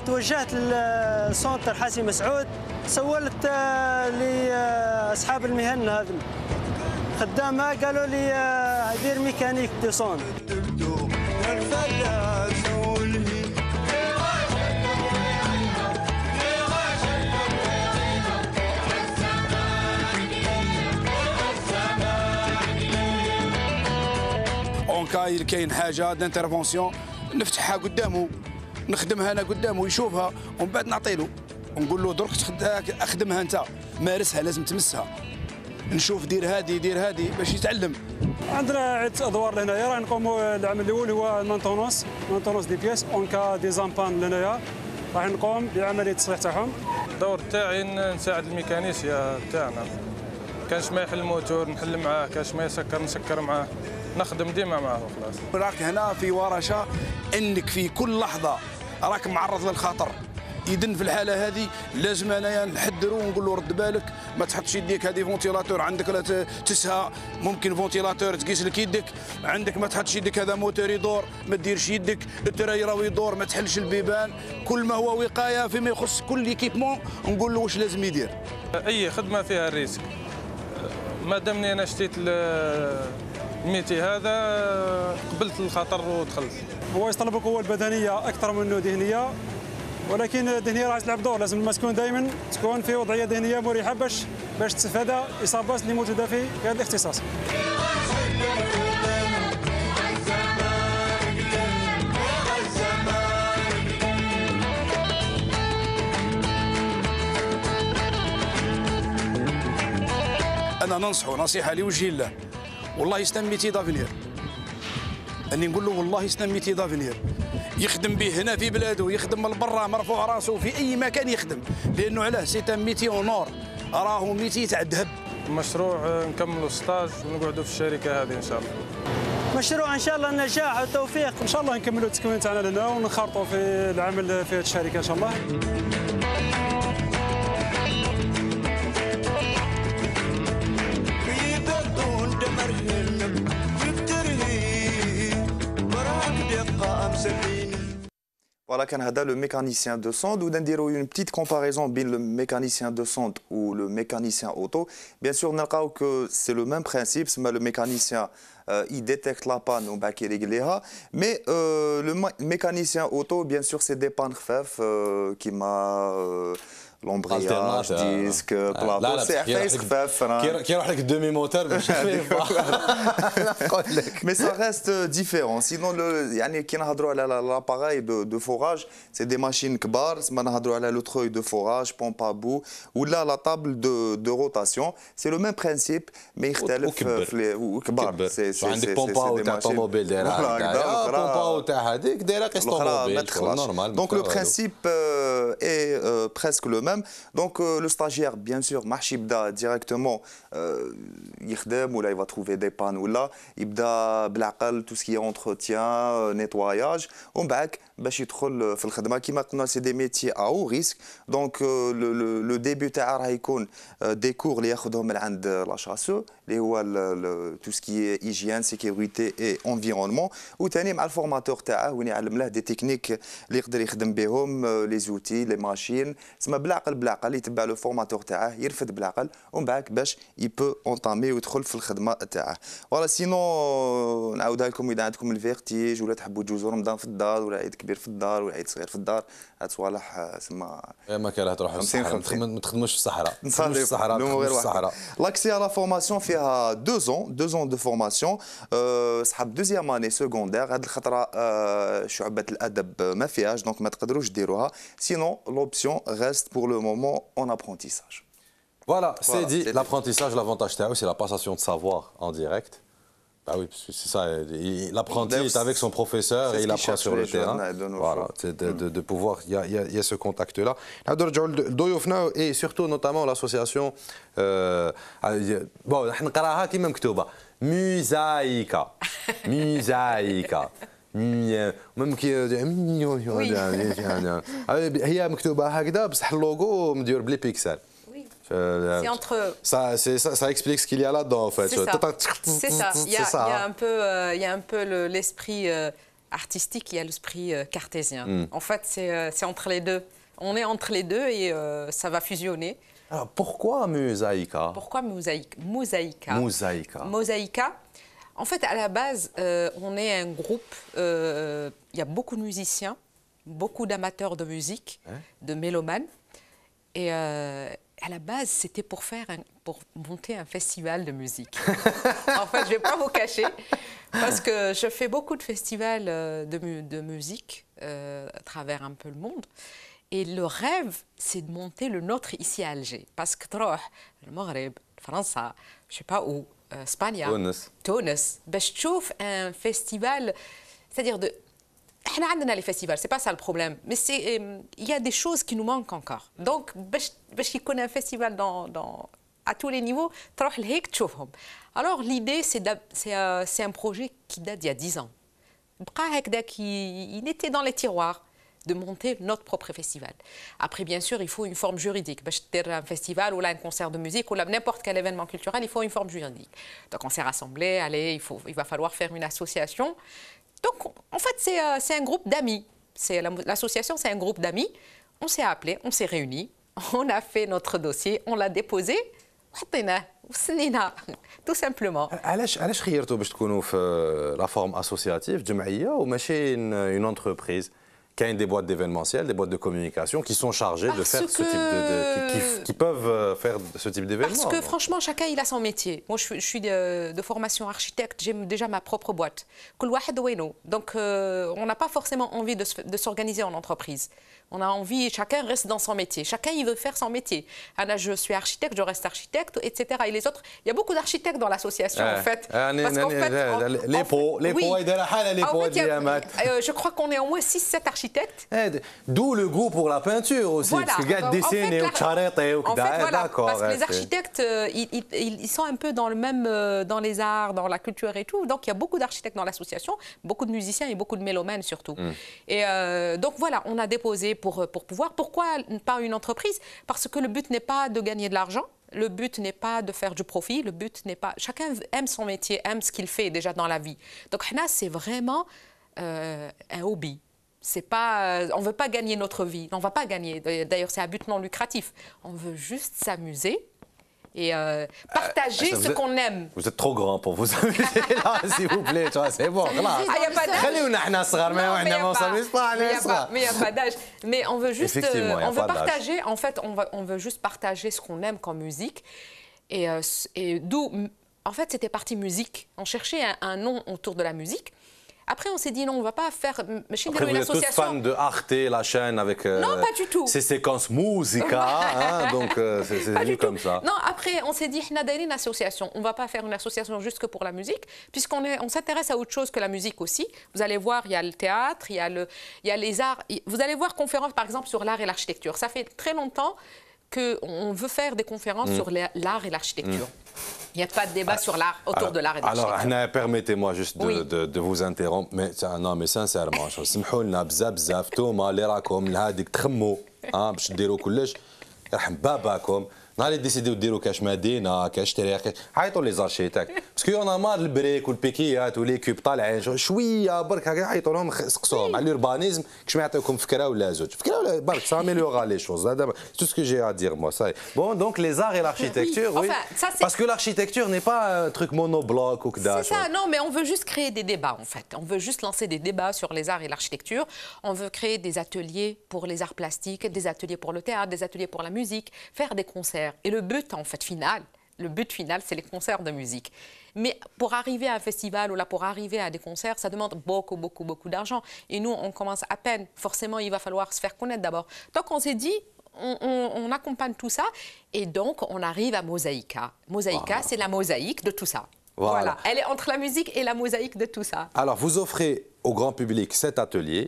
توجهت للسونتر حاسي مسعود سولت لاصحاب المهن هذم خدامه قالوا لي دير ميكانيك دي سون. اونكاي كاين حاجه دانترفونسيون نفتحها قدامه نخدمها انا قدامه يشوفها ومن بعد نعطيله ونقول له درك اخدمها انت مارسها لازم تمسها نشوف دير هذه باش يتعلم. عندنا عده ادوار لهنايا راح نقوموا العمل الاول هو المونتونونس دي بياس اون كا دي زامبان لهنايا راح نقوم بعمليه التصليح تاعهم. الدور تاعي نساعد الميكانيسيا تاعنا كانش ما يحل الموتور نحل معاه كانش ما يسكر نسكر معاه نخدم ديما معاه وخلاص. راك هنا في ورشه انك في كل لحظه راك معرض للخطر. اذا في الحاله هذه لازم انايا نحذروا ونقول له رد بالك ما تحطش يديك هذه فونتيلاتور عندك لا تسها ممكن فونتيلاتور تقيس لك يدك عندك ما تحطش يدك هذا موتور يدور ما ديرش يدك التراي راهو يدور ما تحلش البيبان كل ما هو وقايه فيما يخص كل ايكيبمون نقول له واش لازم يدير. اي خدمه فيها الريسك ما دامني انا شتيت الميتي هذا قبلت الخطر ودخلت. هو يتطلب القوه البدنيه اكثر منه ذهنيه ولكن الذهنيه راح تلعب دور لازم المسكون دائما تكون في وضعيه ذهنيه مريحه باش تتفادى اصابات اللي موجوده في هذا الاختصاص. انا ننصحه نصيحه لوجه الله والله يستنى ميتي دافنير اني نقول له والله يستنى ميتي دافنير يخدم به هنا في بلاده يخدم من برا مرفوع راسه في اي مكان يخدم لانه علاه سي ان ميتي اونور راهو ميتي تاع الذهب. مشروع نكملوا ستاج ونقعدوا في الشركه هذه ان شاء الله. مشروع ان شاء الله النجاح والتوفيق ان شاء الله نكملوا التكوين تاعنا لنا ونخرطوا في العمل في هذه الشركه ان شاء الله. Voilà, Canada, le mécanicien de sonde, ou d'indire une petite comparaison entre le mécanicien de sonde ou le mécanicien auto. Bien sûr, on a que c'est le même principe, le mécanicien il détecte la panne ou il règle, mais le mécanicien auto, bien sûr, c'est des pannes qui m'a لومبرياج ديسك بلاطو سي عفايس خفاف كي يروح لك الدومي موتور مش خفيف نقول لك مي سا ريست ديفيرون سينون يعني كي نهضروا على لاباراي دو فوراج سي دي ماشين كبار سما نهضروا على لو تروي دو فوراج بومب ابو ولا لا طابل دو روتاسيون سي لو ميم برينسيپ مي يختلف وكبار سي عندك بومبا تاع طوموبيل دايره بومبا تاع هذيك دايره قيس طوموبيل نورمال دونك لو برينسيپ اي presque le même. Donc le stagiaire, bien sûr, marche يبدا directement يخدم ولا il va trouver des pannes ولا يبدا بالعقل tout ce qui est entretien, nettoyage ومن بعد باش يدخل في الخدمه كيما قلنا سي دي ميتي او ريسك دونك لو ديبي تاعها راه يكون دي كور اللي ياخذهم من عند لا شاسو اللي هو تو سكي هيجيان سيكوريتي اي انفيرونمون وثاني مع الفورماتور تاعه وين يعلم له دي تكنيك اللي يقدر يخدم بهم لي زوتي لي ماشين تسمى بالعقل يتبع لو فورماتور تاعه يرفد بالعقل ومن بعد باش يبو اونطامي ويدخل في الخدمه تاعه فوالا سينو نعاودها لكم اذا عندكم الفيرتيج ولا تحبوا تجوزوا رمضان في الدار ولا عيد كبير في الدار ولا عيد صغير في الدار هاد صوالح سما ما كره تروحوا للصحراء ما تخدموش في الصحراء تخدموش في الصحراء لاكسي على فورماسيون فيها 2 ans دو فورماسيون صحاب دوزيام اني سكوندير هاد الخطره شعبه الادب ما فيهاش دونك ما تقدروش ديروها سينون لوبسيون ريست بور لو مومون اون ابرونتيساج Voilà, c'est dit. L'apprentissage, l'avantage, c'est la passation de savoir en direct. Bah oui, parce que c'est ça. L'apprenti est avec son professeur et il apprend sur le terrain. Voilà, c'est de pouvoir. Il y a ce contact-là. Et surtout, notamment, l'association. Bon, on نقراها كيما مكتوبة. موزايكا. موزايكا. ممكن هي مكتوبة هكذا بصح اللوغو مدير بلي بيكسل. C'est entre... Ça explique ce qu'il y a là-dedans, en fait. C'est ça. Il y a un peu l'esprit artistique, il y a l'esprit cartésien. En fait, c'est entre les deux. On est entre les deux et ça va fusionner. Alors, pourquoi mosaïka? Pourquoi mosaïka? Mosaïka. En fait, à la base, on est un groupe, il y a beaucoup de musiciens, beaucoup d'amateurs de musique, de mélomanes. Et à la base, c'était pour monter un festival de musique. En fait, je ne vais pas vous cacher, parce que je fais beaucoup de festivals de musique à travers un peu le monde. Et le rêve, c'est de monter le nôtre ici à Alger. Parce que le Maghreb, la France, je ne sais pas où, Espagne, Tunis, je trouve un festival, c'est-à-dire de... On a les festivals, c'est pas ça le problème, mais il y a des choses qui nous manquent encore. Donc, parce qu'il connaît un festival à tous les niveaux, alors l'idée, c'est un projet qui date d'il y a 10 ans. Il était dans les tiroirs de monter notre propre festival. Après, bien sûr, il faut une forme juridique. Un festival ou là, un concert de musique ou là, n'importe quel événement culturel, il faut une forme juridique. Donc, on s'est rassemblés, allez, il va falloir faire une association. Donc, en fait, c'est un groupe d'amis. L'association, c'est un groupe d'amis. On s'est appelés, on s'est réunis, on a fait notre dossier, on l'a déposé, tout simplement. علاش خيرتوا باش تكونوا في لا فورم اسوسياتيف جمعيه وماشي une entreprise qui a des boîtes d'événementiel, des boîtes de communication qui sont chargées de faire ce type qui peuvent faire ce type d'événement. Parce que franchement, chacun il a son métier. Moi, je suis de formation architecte, j'ai déjà ma propre boîte. Donc, on n'a pas forcément envie de s'organiser en entreprise. On a envie, chacun reste dans son métier. Chacun, il veut faire son métier. Anna, je suis architecte, je reste architecte, etc. Et les autres, il y a beaucoup d'architectes dans l'association, en fait. Parce qu'en fait, je crois qu'on est au moins 6-7 architectes. D'où le goût pour la peinture aussi. Voilà. Parce que dessiner ou charreter ou d'accord. Parce que les architectes, ils sont un peu dans le même, dans les arts, dans la culture et tout. Donc, il y a beaucoup d'architectes dans l'association, beaucoup de musiciens et beaucoup de mélomanes surtout. Et donc, voilà, on a déposé pour pouvoir. Pourquoi pas une entreprise? Parce que le but n'est pas de gagner de l'argent. Le but n'est pas de faire du profit. Le but n'est pas... Chacun aime son métier, aime ce qu'il fait déjà dans la vie. Donc, c'est vraiment un hobby. Pas, on ne veut pas gagner notre vie. On ne va pas gagner. D'ailleurs, c'est un but non lucratif. On veut juste s'amuser et partager ce qu'on aime. Vous êtes trop grand pour vous amuser là, s'il vous plaît. C'est bon, là. Il n'y a pas d'âge. Mais il n'y a pas d'âge. Mais on veut juste partager. En fait, on veut juste partager ce qu'on aime comme musique. Et d'où, en fait, c'était partie musique. On cherchait un nom autour de la musique. Après, on s'est dit non, on ne va pas faire une association. Après, vous êtes tous fans de Arte, la chaîne avec non, pas du tout. Ces séquences musica, hein, donc c'est venu comme ça. Non, après, on s'est dit, on a une association. On ne va pas faire une association juste que pour la musique, puisqu'on s'intéresse à autre chose que la musique aussi. Vous allez voir, il y a le théâtre, il y a les arts. Vous allez voir conférences, par exemple, sur l'art et l'architecture. Ça fait très longtemps qu'on veut faire des conférences sur l'art et l'architecture. Il n'y a pas de débat sur l'art, autour de l'art et de l'architecture. Alors, permettez-moi juste de vous interrompre, mais non, mais sincèrement, سمحوا لنا بزاف توما اللي راكم لهاديك تخموا باش ديروا كلش يرحم باباكم نهار اللي ديسيديو ديروا كاش مدينه كاش تاريخ عيطوا لي زارشيتاك باسكو يونا مار البريك والبيكيات وليكيب طالعين شويه برك هكا عيطوا لهم سقسوهم على الوربانيزم كاش ما يعطيوكم فكره ولا زوج فكره ولا برك ça améliorera les choses هذا tout ce que j'ai à dire moi ça bon donc les arts et l'architecture oui parce que l'architecture n'est pas un truc monobloc ou que dalle. C'est ça, non, mais on veut juste créer des débats en fait. On veut juste lancer des débats sur les arts et l'architecture. On veut créer des ateliers pour les arts plastiques, des ateliers pour le théâtre, des ateliers pour la musique, faire des concerts. Et le but en fait final, c'est les concerts de musique. Mais pour arriver à un festival ou là pour arriver à des concerts, ça demande beaucoup d'argent. Et nous, on commence à peine. Forcément, il va falloir se faire connaître d'abord. Donc on s'est dit, on accompagne tout ça et donc on arrive à Mosaïka. Mosaïka, c'est la mosaïque de tout ça. Voilà. Elle est entre la musique et la mosaïque de tout ça. Alors, vous offrez au grand public cet atelier,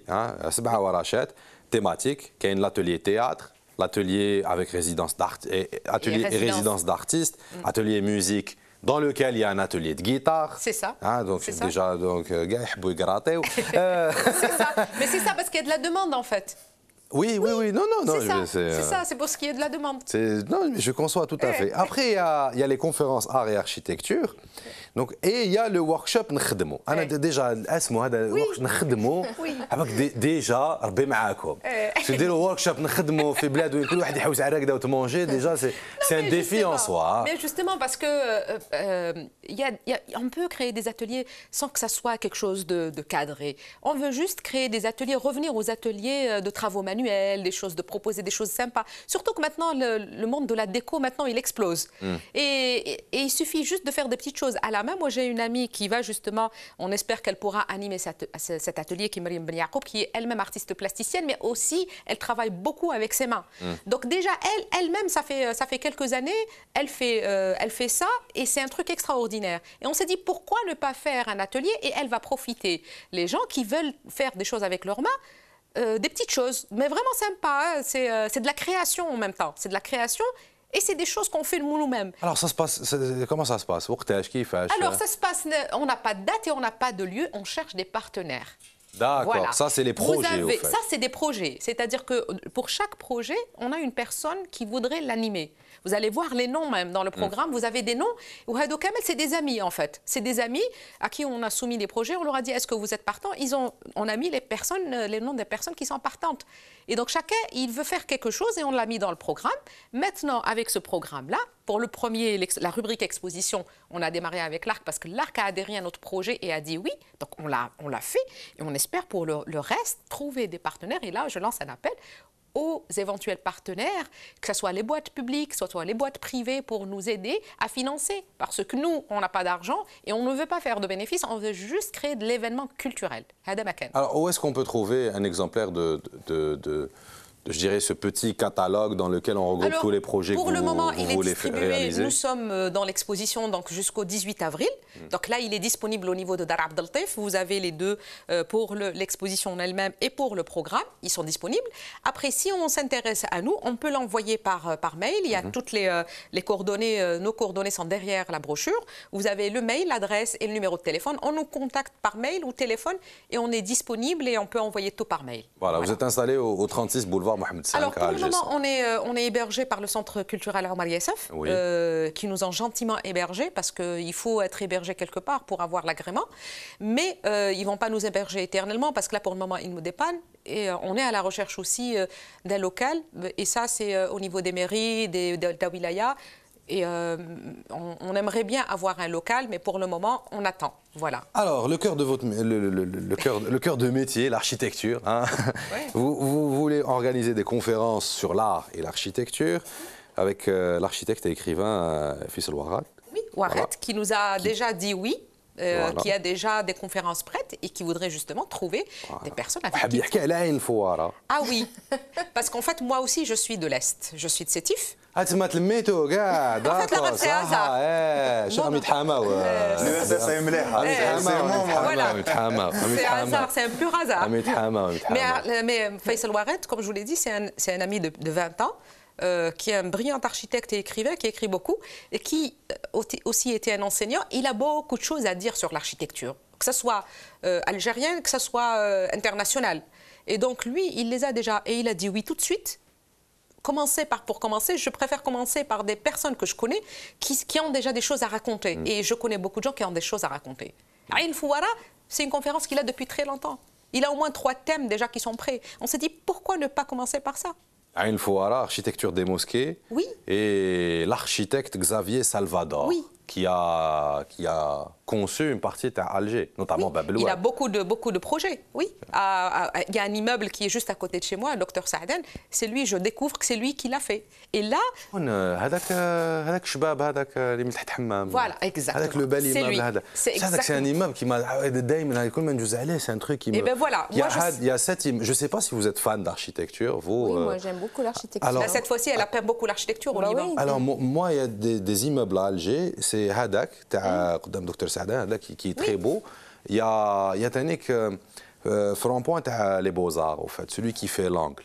Sabha Warachet, thématique, qui est l'atelier théâtre, l'atelier avec résidence d'artistes, atelier musique, dans lequel il y a un atelier de guitare. C'est ça. Donc déjà, c'est ça. Mais c'est ça parce qu'il y a de la demande en fait. Oui, non. C'est ça, c'est pour ce qui est de la demande. Non, mais je conçois tout à fait. Après, il y a les conférences art et architecture. Donc, et il y a le workshop نخدمو. أنا déjà اسمه هذا workshop نخدمو. déjà ربي معاكم. تديروا workshop نخدمو في بلاد وين كل واحد يحوس على ركده وتمونجي déjà c'est un défi en soi. Mais justement parce que on peut créer des ateliers sans que ça soit quelque chose de cadré. On veut juste créer des ateliers, revenir aux ateliers de travaux manuels, de proposer des choses sympas. Surtout que maintenant le monde de la déco maintenant il explose. Et il suffit juste de faire des petites choses à la main. Moi j'ai une amie qui va justement, on espère qu'elle pourra animer cet atelier qui est Mariam Ben Yacoub, qui est elle-même artiste plasticienne, mais aussi elle travaille beaucoup avec ses mains. Donc déjà elle-même ça fait quelques années, elle fait ça et c'est un truc extraordinaire. Et on s'est dit pourquoi ne pas faire un atelier et elle va profiter. Les gens qui veulent faire des choses avec leurs mains, des petites choses, mais vraiment sympa. C'est de la création en même temps. C'est de la création et c'est des choses qu'on fait nous-mêmes. Alors ça se passe, comment ça se passe? Alors ça se passe, on n'a pas de date et on n'a pas de lieu, on cherche des partenaires. D'accord, voilà. Ça c'est les projets. Au fait. Ça c'est des projets, c'est-à-dire que pour chaque projet, on a une personne qui voudrait l'animer. Vous allez voir les noms même dans le programme, vous avez des noms. Ouhadou Kamel, c'est des amis en fait. C'est des amis à qui on a soumis des projets, on leur a dit est-ce que vous êtes partants? On a mis les noms des personnes qui sont partantes. Et donc chacun, il veut faire quelque chose et on l'a mis dans le programme. Maintenant, avec ce programme-là, pour le premier, la rubrique exposition, on a démarré avec l'ARC parce que l'ARC a adhéré à notre projet et a dit oui. Donc on l'a fait et on espère pour le reste trouver des partenaires. Et là, je lance un appel aux éventuels partenaires, que ce soit les boîtes publiques, que ce soit les boîtes privées, pour nous aider à financer. Parce que nous, on n'a pas d'argent et on ne veut pas faire de bénéfices, on veut juste créer de l'événement culturel. Alors, où est-ce qu'on peut trouver un exemplaire je dirais, ce petit catalogue dans lequel on regroupe tous les projets que vous voulez réaliser? Nous sommes dans l'exposition jusqu'au 18 avril. Donc là, il est disponible au niveau de Dar Abdel Taif. Vous avez les deux pour l'exposition en elle-même et pour le programme. Ils sont disponibles. Après, si on s'intéresse à nous, on peut l'envoyer par mail. Il y a toutes les coordonnées. Nos coordonnées sont derrière la brochure. Vous avez le mail, l'adresse et le numéro de téléphone. On nous contacte par mail ou téléphone et on est disponible et on peut envoyer tout par mail. Voilà. Vous êtes installé au 36 boulevard Mohamed V. Alors pour le moment, on est hébergé par le centre culturel Omar Yassaf, qui nous ont gentiment hébergés parce qu'il faut être hébergé quelque part pour avoir l'agrément. Mais ils ne vont pas nous héberger éternellement parce que là, pour le moment, ils nous dépannent. Et on est à la recherche aussi d'un local. Et ça, c'est au niveau des mairies, des wilaya. Et on aimerait bien avoir un local, mais pour le moment, on attend. Voilà. Alors, le cœur de votre le cœur de métier, l'architecture. Hein. Ouais. Vous voulez organiser des conférences sur l'art et l'architecture avec l'architecte et écrivain Faisal Warad. Oui, Warad, voilà. Qui nous a déjà dit oui. Voilà. Qui a déjà des conférences prêtes et qui voudrait justement trouver des personnes avec qui... Ah oui, parce qu'en fait, moi aussi, je suis de l'Est. Je suis de Sétif. En fait, la c'est hasard. C'est un pur hasard. Mais Faisal Warad, comme je vous l'ai dit, c'est un ami de 20 ans. Qui est un brillant architecte et écrivain, qui écrit beaucoup, et qui aussi était un enseignant. Il a beaucoup de choses à dire sur l'architecture, que ce soit algérienne, que ce soit internationale. Et donc lui, il les a déjà, et il a dit oui tout de suite. Pour commencer, je préfère commencer par des personnes que je connais, qui ont déjà des choses à raconter. Et je connais beaucoup de gens qui ont des choses à raconter. Aïn Fouara, c'est une conférence qu'il a depuis très longtemps. Il a au moins 3 thèmes déjà qui sont prêts. On s'est dit, pourquoi ne pas commencer par ça? Aïn Fouara, architecture des mosquées, oui. Et l'architecte Xavier Salvador, oui. qui a conçu une partie à Alger, notamment oui. Bab El Oued. Il a beaucoup de projets, oui. Il y a un immeuble qui est juste à côté de chez moi, le Dr Saaden, c'est lui, je découvre que c'est lui qui l'a fait. Et là... Voilà, exactement. C'est un immeuble qui m'a... C'est un truc qui me... Et bien voilà. Je ne sais pas si vous êtes fan d'architecture, vous... Oui, moi j'aime beaucoup l'architecture. Alors, cette fois-ci, elle appelle beaucoup l'architecture au Liban. Oui. Alors moi, il y a des immeubles à Alger, c'est Hadak, Dr Saaden, qui est très beau. Il y a Tanik, Front-Point, les Beaux-Arts, au fait, celui qui fait l'angle.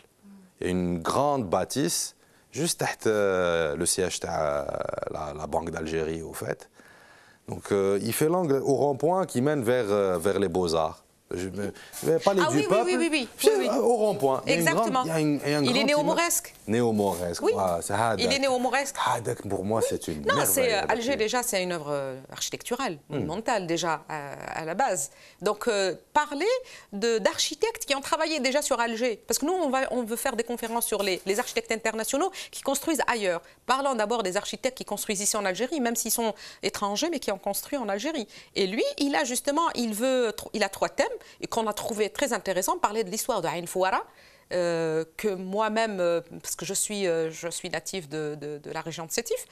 Il y a une grande bâtisse, juste derrière le siège de la Banque d'Algérie, au fait. Donc, il fait l'angle au rond-point qui mène vers les Beaux-Arts. Je vais parler du peuple. Oui. Au rond-point. Exactement. Il est néo-mauresque. Néo-mauresque. Oui. C'est Hadak. Il est néo-mauresque. Hadak, pour moi, c'est une merveille. Non, Alger, déjà, c'est une œuvre architecturale, monumentale, déjà, à la base. Donc, parler d'architectes qui ont travaillé déjà sur Alger. Parce que nous, on veut faire des conférences sur les architectes internationaux qui construisent ailleurs. Parlons d'abord des architectes qui construisent ici en Algérie, même s'ils sont étrangers, mais qui ont construit en Algérie. Et lui, il a justement, il a 3 thèmes. Et qu'on a trouvé très intéressant, parler de l'histoire de Aïn Fouara, que moi-même, parce que je suis natif de la région de Sétif,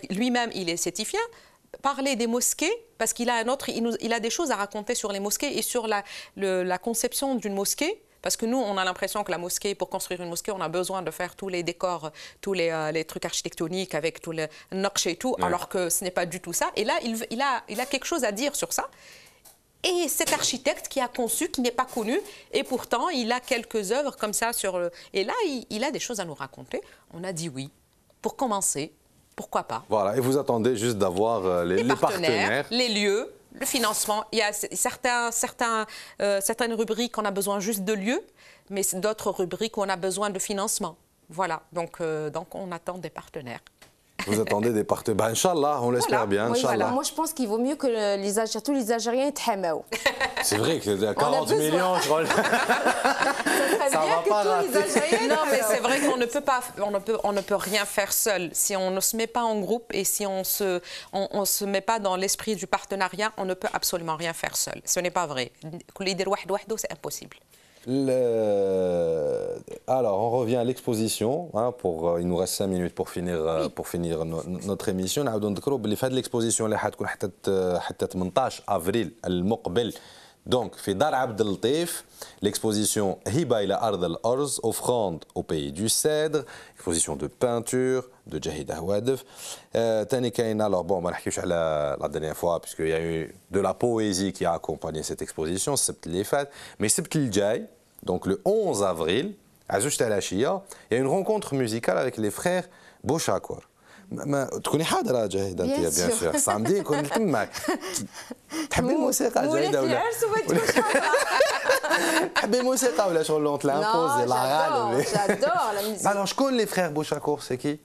lui-même il est sétifien, parler des mosquées, parce qu'il a il a des choses à raconter sur les mosquées et sur la conception d'une mosquée. Parce que nous, on a l'impression que la mosquée, pour construire une mosquée, on a besoin de faire tous les décors, tous les trucs architectoniques avec tous les naqsh et tout, alors que ce n'est pas du tout ça. Et là, il a quelque chose à dire sur ça. Et cet architecte qui a conçu, qui n'est pas connu, et pourtant il a quelques œuvres comme ça sur le... Et là, il a des choses à nous raconter. On a dit oui. Pour commencer, pourquoi pas? Voilà, et vous attendez juste d'avoir les partenaires, les lieux, le financement. Il y a certaines rubriques on a besoin juste de lieux, mais d'autres rubriques où on a besoin de financement. Voilà, donc on attend des partenaires. Vous attendez des partenaires. Ben, Inch'Allah, on l'espère bien. Oui, voilà. Moi, je pense qu'il vaut mieux que tous les Algériens t'hamaou. C'est vrai que 40 millions, je crois. Ça va pas rater. Non, mais c'est vrai qu'on ne peut pas, on ne peut rien faire seul. Si on ne se met pas en groupe et si on se met pas dans l'esprit du partenariat, on ne peut absolument rien faire seul. Ce n'est pas vrai. C'est impossible. Alors, on revient à l'exposition. Hein, il nous reste 5 minutes pour finir notre émission. نعاودوا نذكروا باللي في هذه l'exposition اللي حتكون حتى 18 افريل المقبل. Donc, في دار عبد اللطيف, l'exposition هبة إلى أرض الأرز, offrande au pays du cèdre, exposition de peinture de Jahida Houadef. تاني كاين, alors bon, ما نحكيوش على la dernière fois puisqu'il y a eu de la poésie qui a accompagné cette exposition, السبت اللي فات, mais السبت الجاي, donc le 11 avril, à Zoucht al-Ashia, il y a une rencontre musicale avec les frères Bouchakour. تكوني حاضرة جاهدة أنت بيان سور صامدي كون تماك تحبي الموسيقى جاهدة ولا تحبي الموسيقى ولا شغل اون تلامبوز لا غالب j'adore la musique. Alors je connais les frères Bouchakour, c'est qui?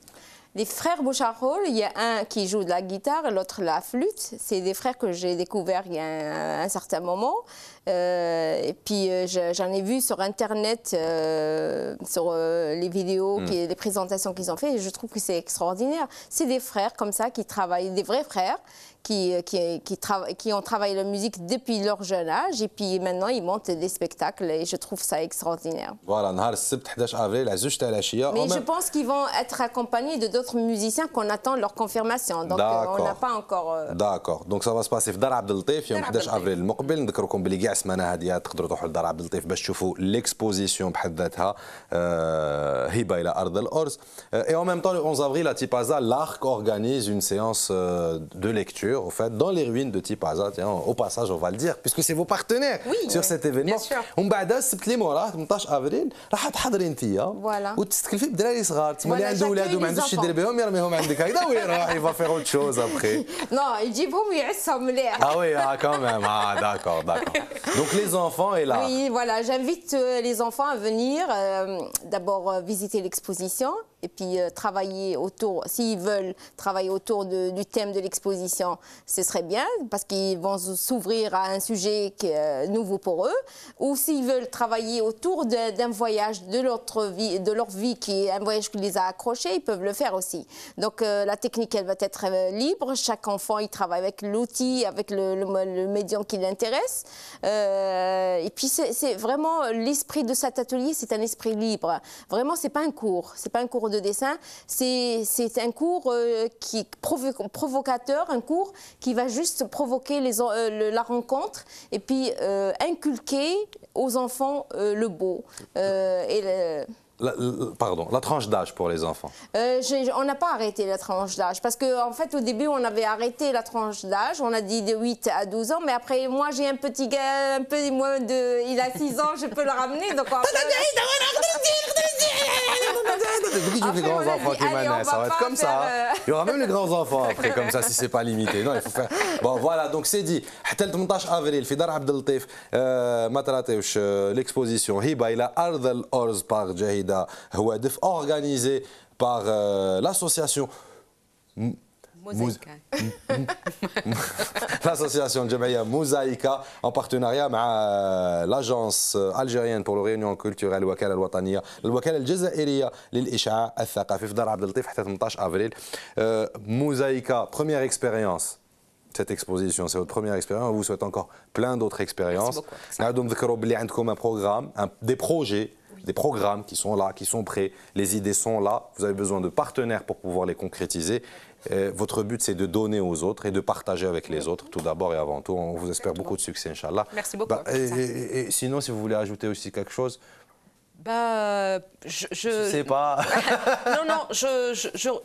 Les frères Bouchakour, il y a un qui joue de la guitare et l'autre la flûte. C'est des frères que j'ai découverts il y a un certain moment. Et puis j'en ai vu sur Internet, sur les vidéos, les présentations qu'ils ont fait, et je trouve que c'est extraordinaire. C'est des frères comme ça qui travaillent, des vrais frères, qui ont travaillé la musique depuis leur jeune âge, et puis maintenant ils montent des spectacles, et je trouve ça extraordinaire. Voilà, نهار السبت 11 افريل على 2 تاع العشيه. Mais je pense qu'ils vont être accompagnés de d'autres musiciens qu'on attend leur confirmation. Donc on n'a pas encore. D'accord. Donc ça va se passer في دار عبد اللطيف يوم 11 افريل المقبل. نذكركم بلي كاع السمانه هذه تقدروا تروحوا لدار عبد اللطيف باش تشوفوا ليكسبوزيسيون بحد ذاتها هبه الى ارض الارز. Et en même temps le 11 avril à Tipaza, l'Arc organise une séance de lecture au fait dans les ruines de Tipaza. Tiens, au passage on va le dire puisque c'est vos partenaires sur cet événement. ومن بعد السبت اللي موراه 18 افريل راح تحضري انتيا وتستكلفي بدراري صغار تسمى اللي عنده ولاد وما عندوش يدير بهم يرميهم عندك هكذا ويروح il va faire autre chose après. Non, يجيبهم ويعسهم مليح. Ah oui, ah, quand même. Ah d'accord, d'accord. Donc les enfants et là. Oui, voilà, j'invite les enfants à venir d'abord visiter l'exposition et puis travailler autour, s'ils veulent travailler autour du thème de l'exposition, ce serait bien parce qu'ils vont s'ouvrir à un sujet qui est nouveau pour eux, ou s'ils veulent travailler autour d'un voyage de leur vie qui est un voyage qui les a accrochés, ils peuvent le faire aussi. Donc la technique, elle va être libre, chaque enfant il travaille avec l'outil, avec le médium qui l'intéresse, et puis c'est vraiment l'esprit de cet atelier, c'est un esprit libre. Vraiment, c'est pas un cours de dessin, c'est un cours qui est provocateur, un cours qui va juste provoquer la rencontre et puis inculquer aux enfants le beau et Pardon, la tranche d'âge pour les enfants. On n'a pas arrêté la tranche d'âge parce qu'en fait au début on avait arrêté la tranche d'âge, on a dit de 8 à 12 ans, mais après moi j'ai un petit gars, il a 6 ans, je peux le ramener, donc les grands enfants qui manent, ça va être comme ça. Il y aura même les grands enfants après, comme ça, si c'est pas limité. Non, il faut faire. Bon, voilà, donc c'est dit. حتى 18 افريل في دار عبد اللطيف ما تراطيوش l'exposition هبه الى ارض الارز par جاهده هوادف organisé par l'association l'association الجمعيه موزايكا en partenariat مع l'agence algérienne pour le réunion culturelle الوكاله الوطنيه الوكاله الجزائريه للاشعاع الثقافي في دار عبد اللطيف حتى 18 افريل. موزايكا première expérience. Cette exposition, c'est votre première expérience. On vous souhaite encore plein d'autres expériences. Merci beaucoup. Il y a un programme, des programmes qui sont là, qui sont prêts. Les idées sont là. Vous avez besoin de partenaires pour pouvoir les concrétiser. Votre but, c'est de donner aux autres et de partager avec les autres, tout d'abord et avant tout. On vous espère beaucoup de succès, Inch'Allah. Merci beaucoup. Et sinon, si vous voulez ajouter aussi quelque chose. Je sais pas. Non,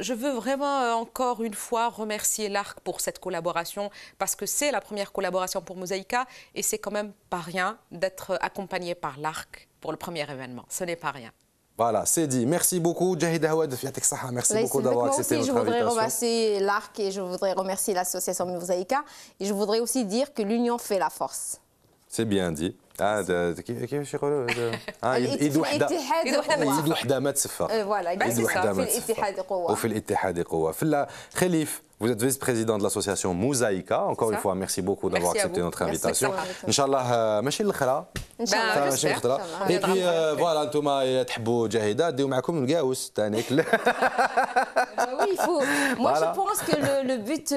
je veux vraiment encore une fois remercier l'Arc pour cette collaboration parce que c'est la première collaboration pour Mosaïka et c'est quand même pas rien d'être accompagné par l'Arc pour le premier événement. Ce n'est pas rien. Voilà, c'est dit. Merci beaucoup, Jahida Hawadef. Merci beaucoup d'avoir accepté notre invitation. Je voudrais remercier l'Arc et je voudrais remercier l'association Mosaïka et je voudrais aussi dire que l'union fait la force. C'est bien dit. كيفاش يقولوا يد وحده ما تسفى. Voilà, الاتحاد قوة. وفي الاتحاد قوة. Khalif, vous êtes vice-président de l'association Mosaïka. Encore une fois, merci beaucoup d'avoir accepté notre invitation. Inch'Allah, ماشي الاخرى. Et puis voilà, انتوما تحبوا جاهدة ديو معكم القاوس تانيك. Oui, il faut. Moi, je pense que le but,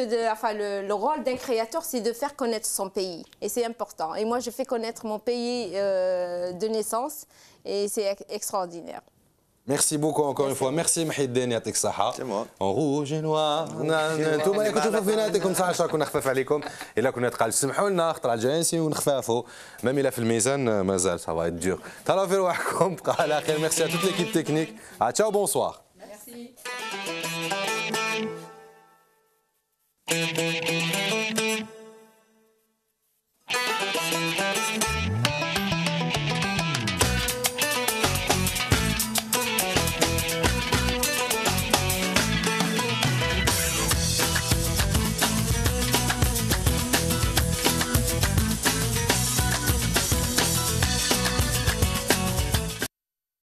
le rôle d'un créateur, c'est de faire connaître son pays. Et c'est important. Et moi, je fais connaître mon pays de naissance. Et c'est extraordinaire. Merci beaucoup encore une fois. Merci محيدين يعطيك الصحة. En rouge et noir. انتوما اللي كنتوا في فيناتكم ساعة كنا خفاف عليكم. إلا كنا تقال سمحوا لنا خطرة الجايين نسيو نخفافوا. Même إلا في الميزان مازال ça va être dur. تهلاو في رواحكم بقى على خير. Merci à toute l'équipe technique. Ciao, bonsoir. Merci.